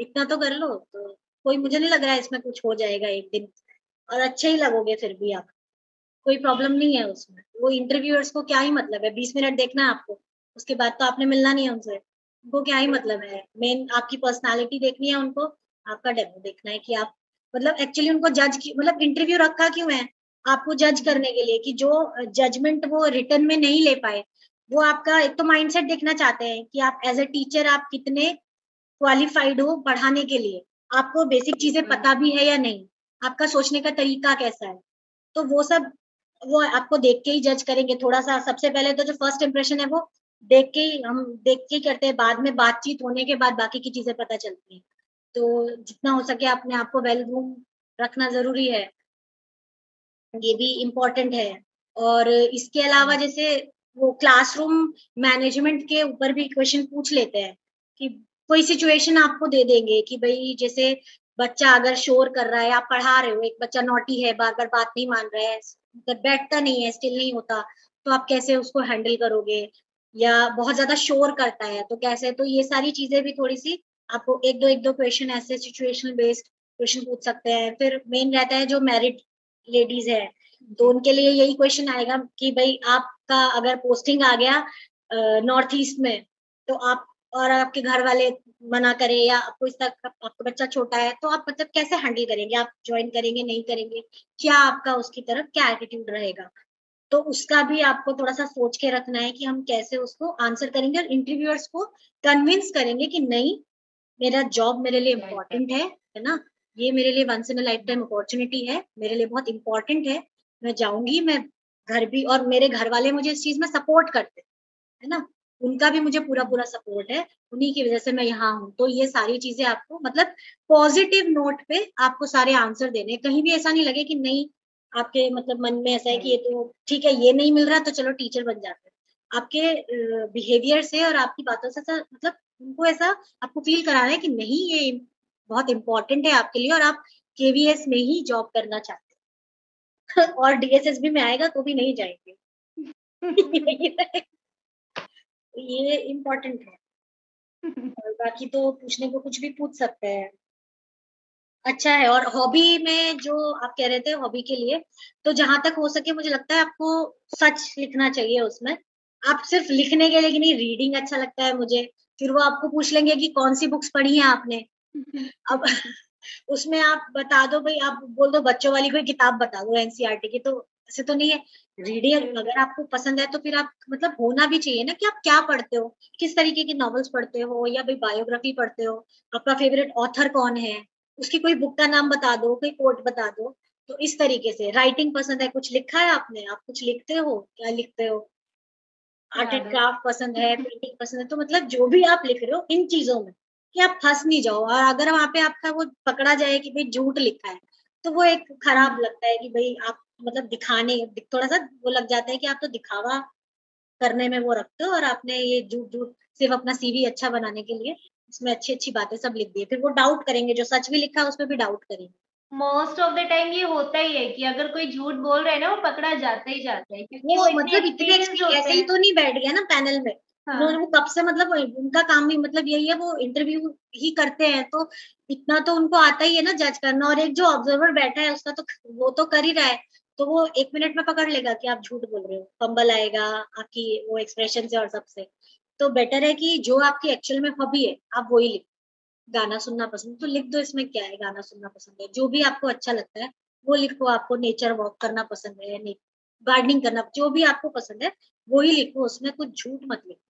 [SPEAKER 1] इतना तो कर लो, तो कोई मुझे नहीं लग रहा है इसमें कुछ हो जाएगा एक दिन, और अच्छे ही लगोगे फिर भी आप, कोई प्रॉब्लम नहीं है उसमें। वो इंटरव्यूअर्स को क्या ही मतलब है, 20 मिनट देखना है आपको, उसके बाद तो आपने मिलना नहीं है उनसे, उनको क्या ही मतलब है, मेन आपकी पर्सनालिटी देखनी है उनको, आपका डेमो देखना है कि आप मतलब एक्चुअली उनको जज की, मतलब इंटरव्यू रखा क्यों है, आपको जज करने के लिए, कि जो जजमेंट वो रिटर्न में नहीं ले पाए, वो आपका एक तो माइंडसेट देखना चाहते हैं कि आप एज अ टीचर आप कितने क्वालिफाइड हो पढ़ाने के लिए, आपको बेसिक चीजें पता भी है या नहीं, आपका सोचने का तरीका कैसा है, तो वो सब वो आपको देख के ही जज करेंगे थोड़ा सा। सबसे पहले तो जो फर्स्ट इंप्रेशन है वो देख के ही, हम देख के ही करते हैं, बाद में बातचीत होने के बाद बाकी की चीजें पता चलती हैं। तो जितना हो सके अपने आप को वेल ग्रूम रखना जरूरी है, ये भी इम्पोर्टेंट है। और इसके अलावा जैसे वो क्लासरूम मैनेजमेंट के ऊपर भी क्वेश्चन पूछ लेते हैं, कि कोई सिचुएशन आपको दे देंगे कि भाई जैसे बच्चा अगर शोर कर रहा है, आप पढ़ा रहे हो, एक बच्चा नॉटी है, बार बार बात नहीं मान रहा है, मतलब बैठता नहीं है, स्टिल नहीं होता, तो आप कैसे उसको हैंडल करोगे, या बहुत ज्यादा शोर करता है तो कैसे, तो ये सारी चीजें भी थोड़ी सी आपको एक दो क्वेश्चन ऐसे सिचुएशनल बेस्ड क्वेश्चन पूछ सकते हैं। फिर मेन रहता है जो मैरिड लेडीज है, तो उनके लिए यही क्वेश्चन आएगा कि भाई आपका अगर पोस्टिंग आ गया नॉर्थ ईस्ट में, तो आप और आपके घर वाले मना करें, या आपको इस तक आपका बच्चा छोटा है, तो आप मतलब कैसे हैंडल करेंगे, आप ज्वाइन करेंगे नहीं करेंगे, क्या आपका उसकी तरफ क्या एटीट्यूड रहेगा, तो उसका भी आपको थोड़ा सा सोच के रखना है कि हम कैसे उसको आंसर करेंगे, और इंटरव्यूअर्स को कन्विंस करेंगे कि नहीं, मेरा जॉब मेरे लिए इम्पोर्टेंट है ना, ये मेरे लिए once in a lifetime opportunity है, मेरे लिए बहुत इंपॉर्टेंट है, मैं जाऊंगी, मैं घर भी, और मेरे घर वाले मुझे इस चीज में सपोर्ट करते है ना, उनका भी मुझे पूरा पूरा सपोर्ट है, उन्हीं की वजह से मैं यहाँ हूँ। तो ये सारी चीजें आपको मतलब पॉजिटिव नोट पे आपको सारे आंसर देने, कहीं भी ऐसा नहीं लगे कि नहीं आपके मतलब मन में ऐसा है कि ये तो ठीक है, ये नहीं मिल रहा तो चलो टीचर बन जाते हैं। आपके बिहेवियर से और आपकी बातों से मतलब उनको ऐसा आपको फील कराना है कि नहीं ये बहुत इंपॉर्टेंट है आपके लिए, और आप केवीएस में ही जॉब करना चाहते हैं और डीएसएसबी में आएगा तो भी नहीं जाएंगे ये इम्पोर्टेंट है। और बाकी तो पूछने को कुछ भी पूछ सकते हैं। अच्छा है। और हॉबी में जो आप कह रहे थे हॉबी के लिए, तो जहां तक हो सके मुझे लगता है आपको सच लिखना चाहिए उसमें। आप सिर्फ लिखने के लिए कि नहीं, रीडिंग अच्छा लगता है मुझे, फिर वो आपको पूछ लेंगे कि कौन सी बुक्स पढ़ी है आपने। अब उसमें आप बता दो भाई, आप बोल दो बच्चों वाली कोई किताब बता दो एनसीईआरटी की, तो ऐसे तो नहीं है। रीडिंग अगर आपको पसंद है तो फिर आप मतलब होना भी चाहिए ना कि आप क्या पढ़ते हो, किस तरीके की नॉवेल्स पढ़ते हो, या भाई बायोग्राफी पढ़ते हो, आपका फेवरेट ऑथर कौन है, उसकी कोई बुक का नाम बता दो, कोई कोट बता दो। तो इस तरीके से राइटिंग पसंद है, कुछ लिखा है आपने, आप कुछ लिखते हो, क्या लिखते हो, आर्ट एंड क्राफ्ट पसंद है, पेंटिंग पसंद है, तो मतलब जो भी आप लिख रहे हो इन चीजों में कि आप फंस नहीं जाओ। और अगर वहां पे आपका वो पकड़ा जाए कि भाई झूठ लिखा है, तो वो एक खराब लगता है कि भाई आप मतलब दिखाने, थोड़ा सा वो लग जाता है कि आप तो दिखावा करने में वो रखते हो, और आपने ये झूठ झूठ सिर्फ अपना सीवी अच्छा बनाने के लिए इसमें अच्छी अच्छी बातें सब लिख दी है। फिर वो डाउट करेंगे, जो सच भी लिखा है उसमें भी डाउट करेंगे।
[SPEAKER 2] मोस्ट ऑफ द टाइम ये होता ही है कि अगर कोई झूठ बोल रहा है ना, वो पकड़ा जाता ही जाता है, क्योंकि वो
[SPEAKER 1] वो
[SPEAKER 2] इतने
[SPEAKER 1] मतलब इतने
[SPEAKER 2] एक्सपीरियंस होते
[SPEAKER 1] ऐसे ही
[SPEAKER 2] हैं।
[SPEAKER 1] तो नहीं बैठ गया ना पैनल में, उन्होंने
[SPEAKER 2] हाँ।
[SPEAKER 1] वो कब से मतलब उनका काम भी मतलब यही है, वो इंटरव्यू ही करते हैं, तो इतना तो उनको आता ही है ना जज करना। और एक जो ऑब्जर्वर बैठा है उसका तो वो तो कर ही रहा है, तो वो 1 मिनट में पकड़ लेगा कि आप झूठ बोल रहे हो, फंबल आएगा आपकी वो एक्सप्रेशन से और सबसे। तो बेटर है कि जो आपकी एक्चुअल में हॉबी है आप वही लिखो। गाना सुनना पसंद तो लिख दो, इसमें क्या है, गाना सुनना पसंद है, जो भी आपको अच्छा लगता है वो लिखो। आपको नेचर वॉक करना पसंद है, गार्डनिंग करना, जो भी आपको पसंद है वही लिखो, उसमें कुछ झूठ मत लिखो,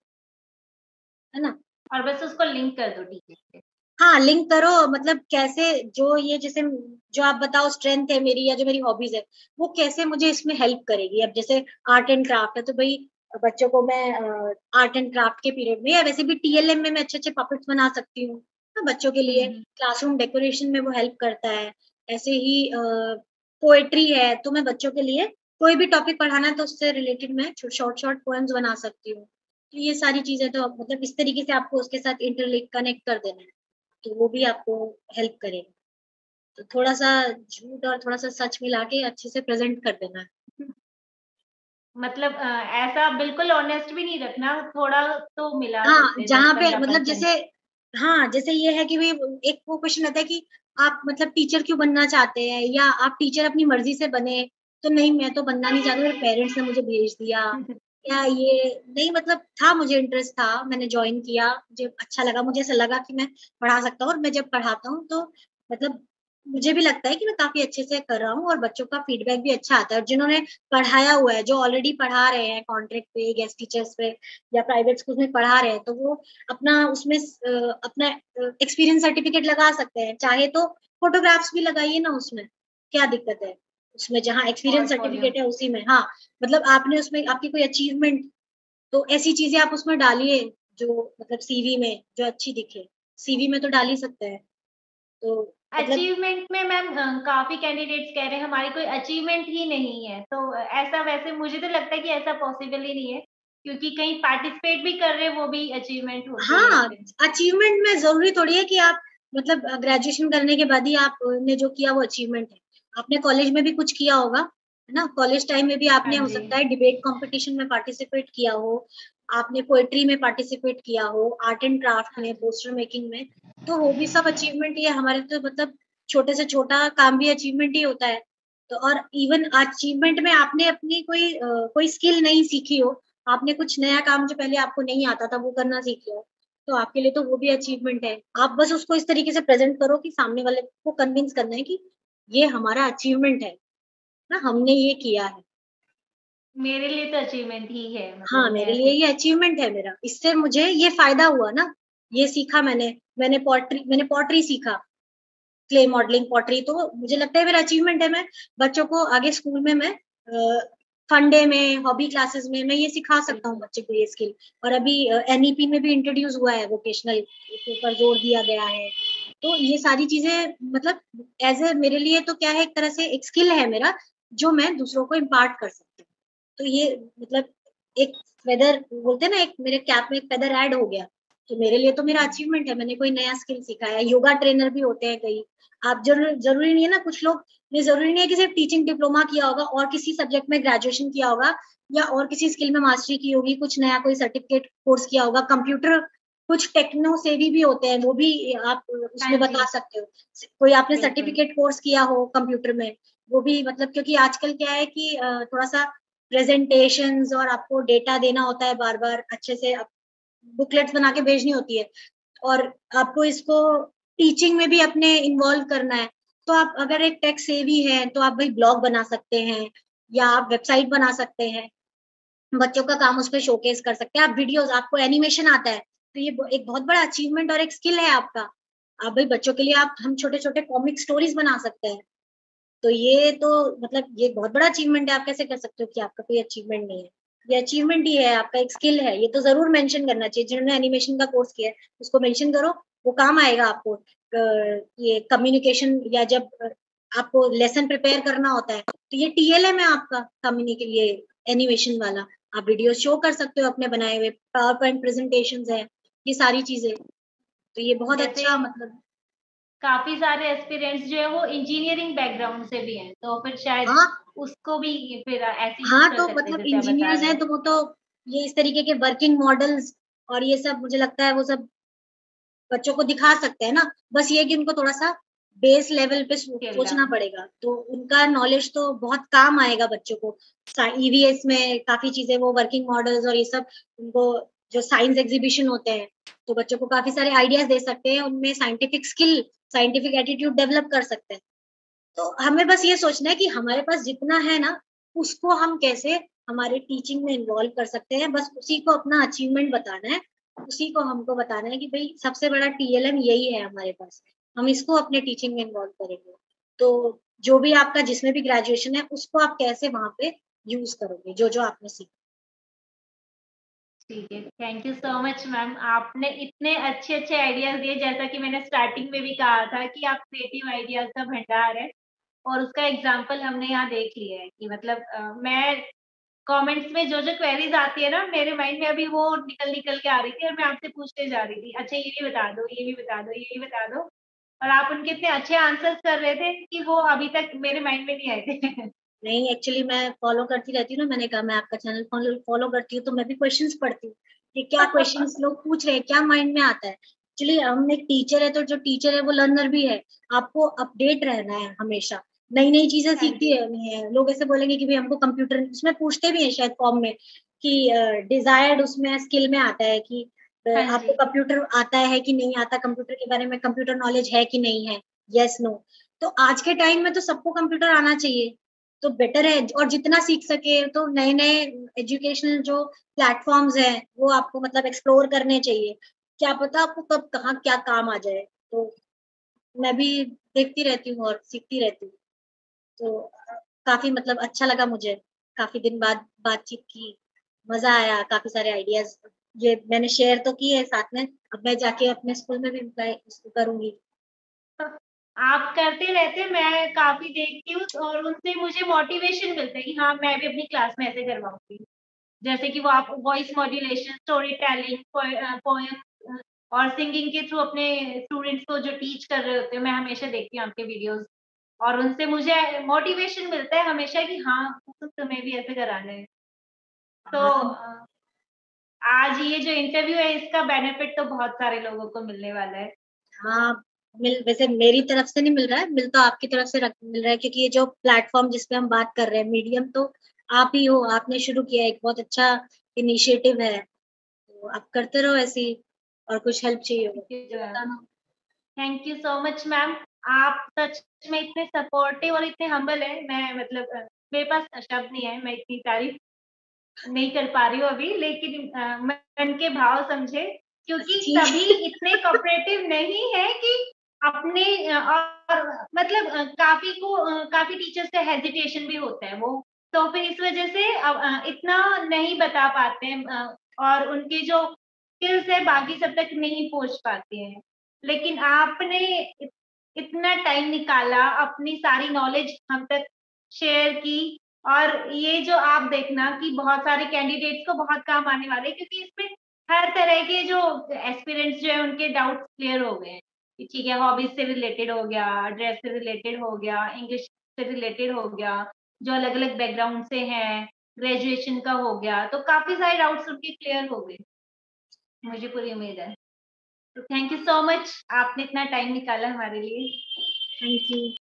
[SPEAKER 1] है ना।
[SPEAKER 2] और बस उसको लिंक कर दो टीचर से।
[SPEAKER 1] हाँ लिंक करो, मतलब कैसे, जो ये जैसे जो आप बताओ स्ट्रेंथ है मेरी या जो मेरी हॉबीज है, वो कैसे मुझे इसमें हेल्प करेगी। अब जैसे आर्ट एंड क्राफ्ट है, तो भाई बच्चों को मैं आर्ट एंड क्राफ्ट के पीरियड में या वैसे भी टीएलएम में मैं अच्छे अच्छे पपेट्स बना सकती हूँ ना बच्चों के लिए। क्लासरूम डेकोरेशन में वो हेल्प करता है। ऐसे ही पोएट्री है, तो मैं बच्चों के लिए कोई भी टॉपिक पढ़ाना है तो उससे रिलेटेड मैं शॉर्ट शॉर्ट पोएम्स बना सकती हूँ। तो ये सारी चीजें तो मतलब इस तरीके से आपको उसके साथ इंटरलिंक कनेक्ट कर देना है, तो वो भी आपको हेल्प करेगा। तो थोड़ा-सा झूठ और थोड़ा-सा सच मिला के अच्छे से प्रेज़ेंट कर देना है।
[SPEAKER 2] मतलब ऐसा बिल्कुल ऑनेस्ट भी नहीं रखना, थोड़ा तो मिला
[SPEAKER 1] हाँ,
[SPEAKER 2] सकते हैं
[SPEAKER 1] जहाँ पे मतलब
[SPEAKER 2] 10-15%।
[SPEAKER 1] जैसे हाँ, जैसे ये है कि भई एक वो क्वेश्चन आता है कि आप मतलब टीचर क्यों बनना चाहते हैं, या आप टीचर अपनी मर्ज़ी से बने, तो नहीं मैं तो बनना नहीं चाहता, मेरे पेरेंट्स ने मुझे भेज दिया, या ये नहीं मतलब था मुझे इंटरेस्ट था, मैंने जॉइन किया, मुझे अच्छा लगा, मुझे ऐसा लगा कि मैं पढ़ा सकता हूँ, और मैं जब पढ़ाता हूँ तो मतलब मुझे भी लगता है कि मैं काफ़ी अच्छे से कर रहा हूँ और बच्चों का फीडबैक भी अच्छा आता है। और जिन्होंने पढ़ाया हुआ है, जो ऑलरेडी पढ़ा रहे हैं कॉन्ट्रैक्ट पे, गेस्ट टीचर्स पे या प्राइवेट स्कूल में पढ़ा रहे हैं, तो वो अपना उसमें अपना एक्सपीरियंस सर्टिफिकेट लगा सकते हैं। चाहे तो फोटोग्राफ्स भी लगाइए ना उसमें, क्या दिक्कत है? उसमें जहाँ एक्सपीरियंस
[SPEAKER 2] पोर्टफोलियो।
[SPEAKER 1] सर्टिफिकेट है उसी में, हाँ, मतलब आपने उसमें आपकी कोई अचीवमेंट, तो ऐसी चीज़ें आप उसमें डालिए जो मतलब सीवी में जो अच्छी दिखे। सीवी में तो डाल ही सकते हैं। तो मतलब
[SPEAKER 2] अचीवमेंट में मैम काफ़ी कैंडिडेट्स कह रहे हैं हमारी कोई अचीवमेंट ही नहीं है। तो ऐसा वैसे मुझे तो लगता है कि ऐसा पॉसिबल ही नहीं है, क्योंकि कहीं पार्टिसिपेट भी कर रहे हैं वो भी अचीवमेंट होती है एक
[SPEAKER 1] हाँ,
[SPEAKER 2] दिन।
[SPEAKER 1] अचीवमेंट में ज़रूरी थोड़ी है कि आप मतलब ग्रेजुएशन करने के बाद ही आपने जो किया वो अचीवमेंट है। आपने कॉलेज में भी कुछ किया होगा, है ना? कॉलेज टाइम में भी
[SPEAKER 2] हाँ
[SPEAKER 1] आपने हो
[SPEAKER 2] जी।
[SPEAKER 1] सकता है डिबेट कॉम्पिटिशन में पार्टिसिपेट किया हो, आपने पोएट्री में पार्टिसिपेट किया हो, आर्ट एंड क्राफ्ट में, पोस्टर मेकिंग में, तो वो भी सब अचीवमेंट ही है। हमारे तो मतलब छोटे से छोटा काम भी अचीवमेंट ही होता है। तो और इवन अचीवमेंट में आपने अपनी कोई स्किल नहीं सीखी हो, आपने कुछ नया काम जो पहले आपको नहीं आता था वो करना सीख लिया हो, तो आपके लिए तो वो भी अचीवमेंट है। आप बस उसको इस तरीके से प्रेज़ेंट करो कि सामने वाले को कन्विंस करना है कि ये हमारा अचीवमेंट है, ना हमने ये किया है।
[SPEAKER 2] मेरे लिए तो अचीवमेंट ही है,
[SPEAKER 1] हाँ,
[SPEAKER 2] मतलब मैं
[SPEAKER 1] मेरे लिए
[SPEAKER 2] ऐसे।
[SPEAKER 1] ये अचीवमेंट है मेरा। इससे मुझे ये फ़ायदा हुआ ना, ये सीखा मैंने। मैंने पॉटरी सीखा, क्ले मॉडलिंग, पॉटरी, तो मुझे लगता है मेरा अचीवमेंट है। मैं बच्चों को आगे स्कूल में मैं फन डे में, हॉबी क्लासेस में मैं ये सिखा सकता हूँ बच्चे को ये स्किल। और अभी एनईपी में भी इंट्रोड्यूस हुआ है, वोकेशनल के ऊपर जोर दिया गया है। तो ये सारी चीजें मतलब एज ए मेरे लिए तो क्या है, एक तरह से एक स्किल है मेरा, जो मैं दूसरों को इम्पार्ट कर सकती हूँ। तो ये मतलब एक फेदर बोलते हैं ना, एक मेरे कैप में एक फेदर ऐड हो गया, तो मेरे लिए तो मेरा अचीवमेंट है, मैंने कोई नया स्किल सीखा है। योगा ट्रेनर भी होते हैं कई, आप जरूरी नहीं है ना, कुछ लोग, ये जरूरी नहीं है कि सिर्फ टीचिंग डिप्लोमा किया होगा और किसी सब्जेक्ट में ग्रेजुएशन किया होगा या और किसी स्किल में मास्टरी की होगी, कुछ नया कोई सर्टिफिकेट कोर्स किया होगा। कंप्यूटर, कुछ टेक्नो सेवी भी होते हैं, वो भी आप उसमें बता सकते हो। कोई आपने सर्टिफिकेट कोर्स किया हो कंप्यूटर में, वो भी मतलब, क्योंकि आजकल क्या है कि थोड़ा सा प्रेजेंटेशंस और आपको डेटा देना होता है बार बार अच्छे से, बुकलेट्स बना के भेजनी होती है, और आपको इसको टीचिंग में भी अपने इन्वॉल्व करना है। तो आप अगर एक टेक सेवी है तो आप भाई ब्लॉग बना सकते हैं या आप वेबसाइट बना सकते हैं, बच्चों का काम उस पर शोकेस कर सकते हैं। आप वीडियोस, आपको एनिमेशन आता है, तो ये एक बहुत बड़ा अचीवमेंट और एक स्किल है आपका। आप भाई बच्चों के लिए आप, हम छोटे छोटे कॉमिक स्टोरीज बना सकते हैं। तो ये तो मतलब ये बहुत बड़ा अचीवमेंट है। आप कैसे कर सकते हो कि आपका कोई अचीवमेंट नहीं है? ये अचीवमेंट ही है, आपका एक स्किल है। ये तो जरूर मेंशन करना चाहिए, जिन्होंने एनिमेशन का कोर्स किया है उसको मेंशन करो, वो काम आएगा आपको। ये कम्युनिकेशन या जब आपको लेसन प्रिपेयर करना होता है, तो ये टीएलएम है आपका कम्युनिकेट, ये एनिमेशन वाला। आप वीडियो शो कर सकते हो अपने बनाए हुए, पावर पॉइंट प्रेजेंटेशन है, ये सारी चीजें। तो ये बहुत अच्छा मतलब,
[SPEAKER 2] काफी सारे एस्पिरेंट्स जो है वो इंजीनियरिंग बैकग्राउंड से भी हैं, तो फिर शायद
[SPEAKER 1] हाँ
[SPEAKER 2] उसको भी फिर ऐसे यूज
[SPEAKER 1] हाँ,
[SPEAKER 2] कर
[SPEAKER 1] तो
[SPEAKER 2] सकते हैं
[SPEAKER 1] मतलब
[SPEAKER 2] जैसे आप बता
[SPEAKER 1] इंजीनियर्स
[SPEAKER 2] रहे
[SPEAKER 1] हैं
[SPEAKER 2] हैं।
[SPEAKER 1] तो वो तो ये इस तरीके के वर्किंग मॉडल्स और ये सब मुझे लगता है वो सब बच्चों को दिखा सकते हैं ना। बस ये कि उनको थोड़ा सा बेस लेवल पे
[SPEAKER 2] स्केल
[SPEAKER 1] सोचना
[SPEAKER 2] डाउन।
[SPEAKER 1] पड़ेगा, तो उनका नॉलेज तो बहुत काम आएगा बच्चों को। ईवीएस में काफी चीजें, वो वर्किंग मॉडल्स और ये सब, उनको जो साइंस एग्जीबिशन होते हैं, तो बच्चों को काफी सारे आइडियाज दे सकते हैं, उनमें scientific skill, scientific attitude develop कर सकते हैं। तो हमें बस ये सोचना है कि हमारे पास जितना है ना, उसको हम कैसे हमारे टीचिंग में इन्वॉल्व कर सकते हैं, बस उसी को अपना अचीवमेंट बताना है। उसी को हमको बताना है कि भाई सबसे बड़ा टीएलएम यही है हमारे पास, हम इसको अपने टीचिंग में इन्वॉल्व करेंगे। तो जो भी आपका जिसमें भी ग्रेजुएशन है, उसको आप कैसे वहां पे यूज करोगे, जो जो आपने सीखा।
[SPEAKER 2] ठीक है, thank you so much ma'am. आपने इतने अच्छे-अच्छे आइडियाज़ दिए, जैसा कि मैंने स्टार्टिंग में भी कहा था कि आप क्रिएटिव आइडियाज़ का भंडार है, और उसका एग्ज़ाम्पल हमने यहाँ देख लिया है कि मतलब मैं कमेंट्स में जो-जो क्वेरीज़ आती है ना, मेरे माइंड में अभी वो निकल-निकल के आ रही थी और मैं आपसे पूछते जा रही थी, अच्छा ये भी बता दो, ये भी बता दो, ये भी बता दो, और आप उनके इतने अच्छे आंसर्स कर रहे थे कि वो अभी तक मेरे माइंड में नहीं आए थे।
[SPEAKER 1] नहीं, एक्चुअली मैं फॉलो करती रहती हूँ ना, मैंने कहा मैं आपका चैनल फॉलो फॉलो करती हूँ, तो मैं भी क्वेश्चंस पढ़ती हूँ कि क्या क्वेश्चंस लोग पूछ रहे हैं, क्या माइंड में आता है। एक्चुअली हम एक टीचर है, तो जो टीचर है वो लर्नर भी है। आपको अपडेट रहना है हमेशा, नई नई चीजें
[SPEAKER 2] हाँ
[SPEAKER 1] सीखती
[SPEAKER 2] जी,
[SPEAKER 1] रहनी है। लोग ऐसे बोलेंगे कि भाई हमको कंप्यूटर, उसमें पूछते भी हैं शायद फॉर्म में कि डिजायर्ड उसमें स्किल में आता है कि
[SPEAKER 2] हाँ
[SPEAKER 1] आपको
[SPEAKER 2] जी।
[SPEAKER 1] कंप्यूटर आता है कि नहीं आता, कंप्यूटर के बारे में कंप्यूटर नॉलेज है कि नहीं है, यस नो। तो आज के टाइम में तो सबको कंप्यूटर आना चाहिए, तो बेटर है। और जितना सीख सके, तो नए नए एजुकेशनल जो प्लेटफॉर्म्स हैं वो आपको मतलब एक्सप्लोर करने चाहिए। क्या पता आपको कब कहाँ क्या काम आ जाए। तो मैं भी देखती रहती हूँ और सीखती रहती हूँ। तो काफी मतलब अच्छा लगा मुझे, काफी दिन बाद बातचीत की, मजा आया। काफी सारे आइडियाज ये मैंने शेयर तो किए है साथ में, अब मैं जाके अपने स्कूल में भी इसको करूंगी।
[SPEAKER 2] आप करते रहते, मैं काफ़ी देखती हूँ और उनसे मुझे मोटिवेशन मिलता है कि हाँ, मैं भी अपनी क्लास में ऐसे करवाऊँगी। जैसे कि वो आप voice modulation, story telling, poem और सिंगिंग के थ्रू अपने स्टूडेंट्स को जो टीच कर रहे होते हैं, मैं हमेशा देखती हूँ आपके वीडियोज़, और उनसे मुझे मोटिवेशन मिलता है हमेशा कि हाँ, तुम्हें भी ऐसे कराना है। तो
[SPEAKER 1] हाँ
[SPEAKER 2] आज ये जो इंटरव्यू है, इसका बेनिफिट तो बहुत सारे लोगों को मिलने वाला है।
[SPEAKER 1] हाँ, वैसे मेरी तरफ से नहीं मिल रहा है, मिल तो आपकी तरफ से मिल रहा है, क्योंकि ये जो प्लेटफॉर्म जिस पे हम बात कर रहे हैं, मीडियम तो आप ही हो, आपने शुरू किया है, एक बहुत अच्छा इनिशिएटिव है। तो आप करते रहो ऐसे ही, और कुछ हेल्प चाहिए हो मुझे बताना।
[SPEAKER 2] Thank you so much ma'am. आप सच में इतने सपोर्टिव और इतने हम्बल हैं, मैं मतलब मेरे पास शब्द नहीं है, मैं इतनी तारीफ़ नहीं कर पा रही हूँ अभी, लेकिन मन के भाव समझे, क्योंकि
[SPEAKER 1] ठीक
[SPEAKER 2] सभी
[SPEAKER 1] है।
[SPEAKER 2] इतने कोऑपरेटिव नहीं है कि अपने और मतलब काफ़ी टीचर्स का हेजिटेशन भी होता है, वो तो फिर इस वजह से इतना नहीं बता पाते हैं, और उनकी जो स्किल्स है बाकी सब तक नहीं पहुंच पाती हैं। लेकिन आपने इतना टाइम निकाला, अपनी सारी नॉलेज हम तक शेयर की, और ये जो आप देखना कि बहुत सारे कैंडिडेट्स को बहुत काम आने वाले हैं, क्योंकि इसमें हर तरह के जो एस्पिरेंट्स जो है उनके डाउट्स क्लियर हो गए हैं कि ठीक है, हॉबीज से रिलेटेड हो गया, ड्रेस से रिलेटेड हो गया, इंग्लिश से रिलेटेड हो गया, जो अलग-अलग बैकग्राउंड से हैं, ग्रेजुएशन का हो गया, तो काफ़ी सारे डाउट्स उनके क्लियर हो गए, मुझे पूरी उम्मीद है। तो थैंक यू सो मच, आपने इतना टाइम निकाला हमारे लिए।
[SPEAKER 1] Thank you.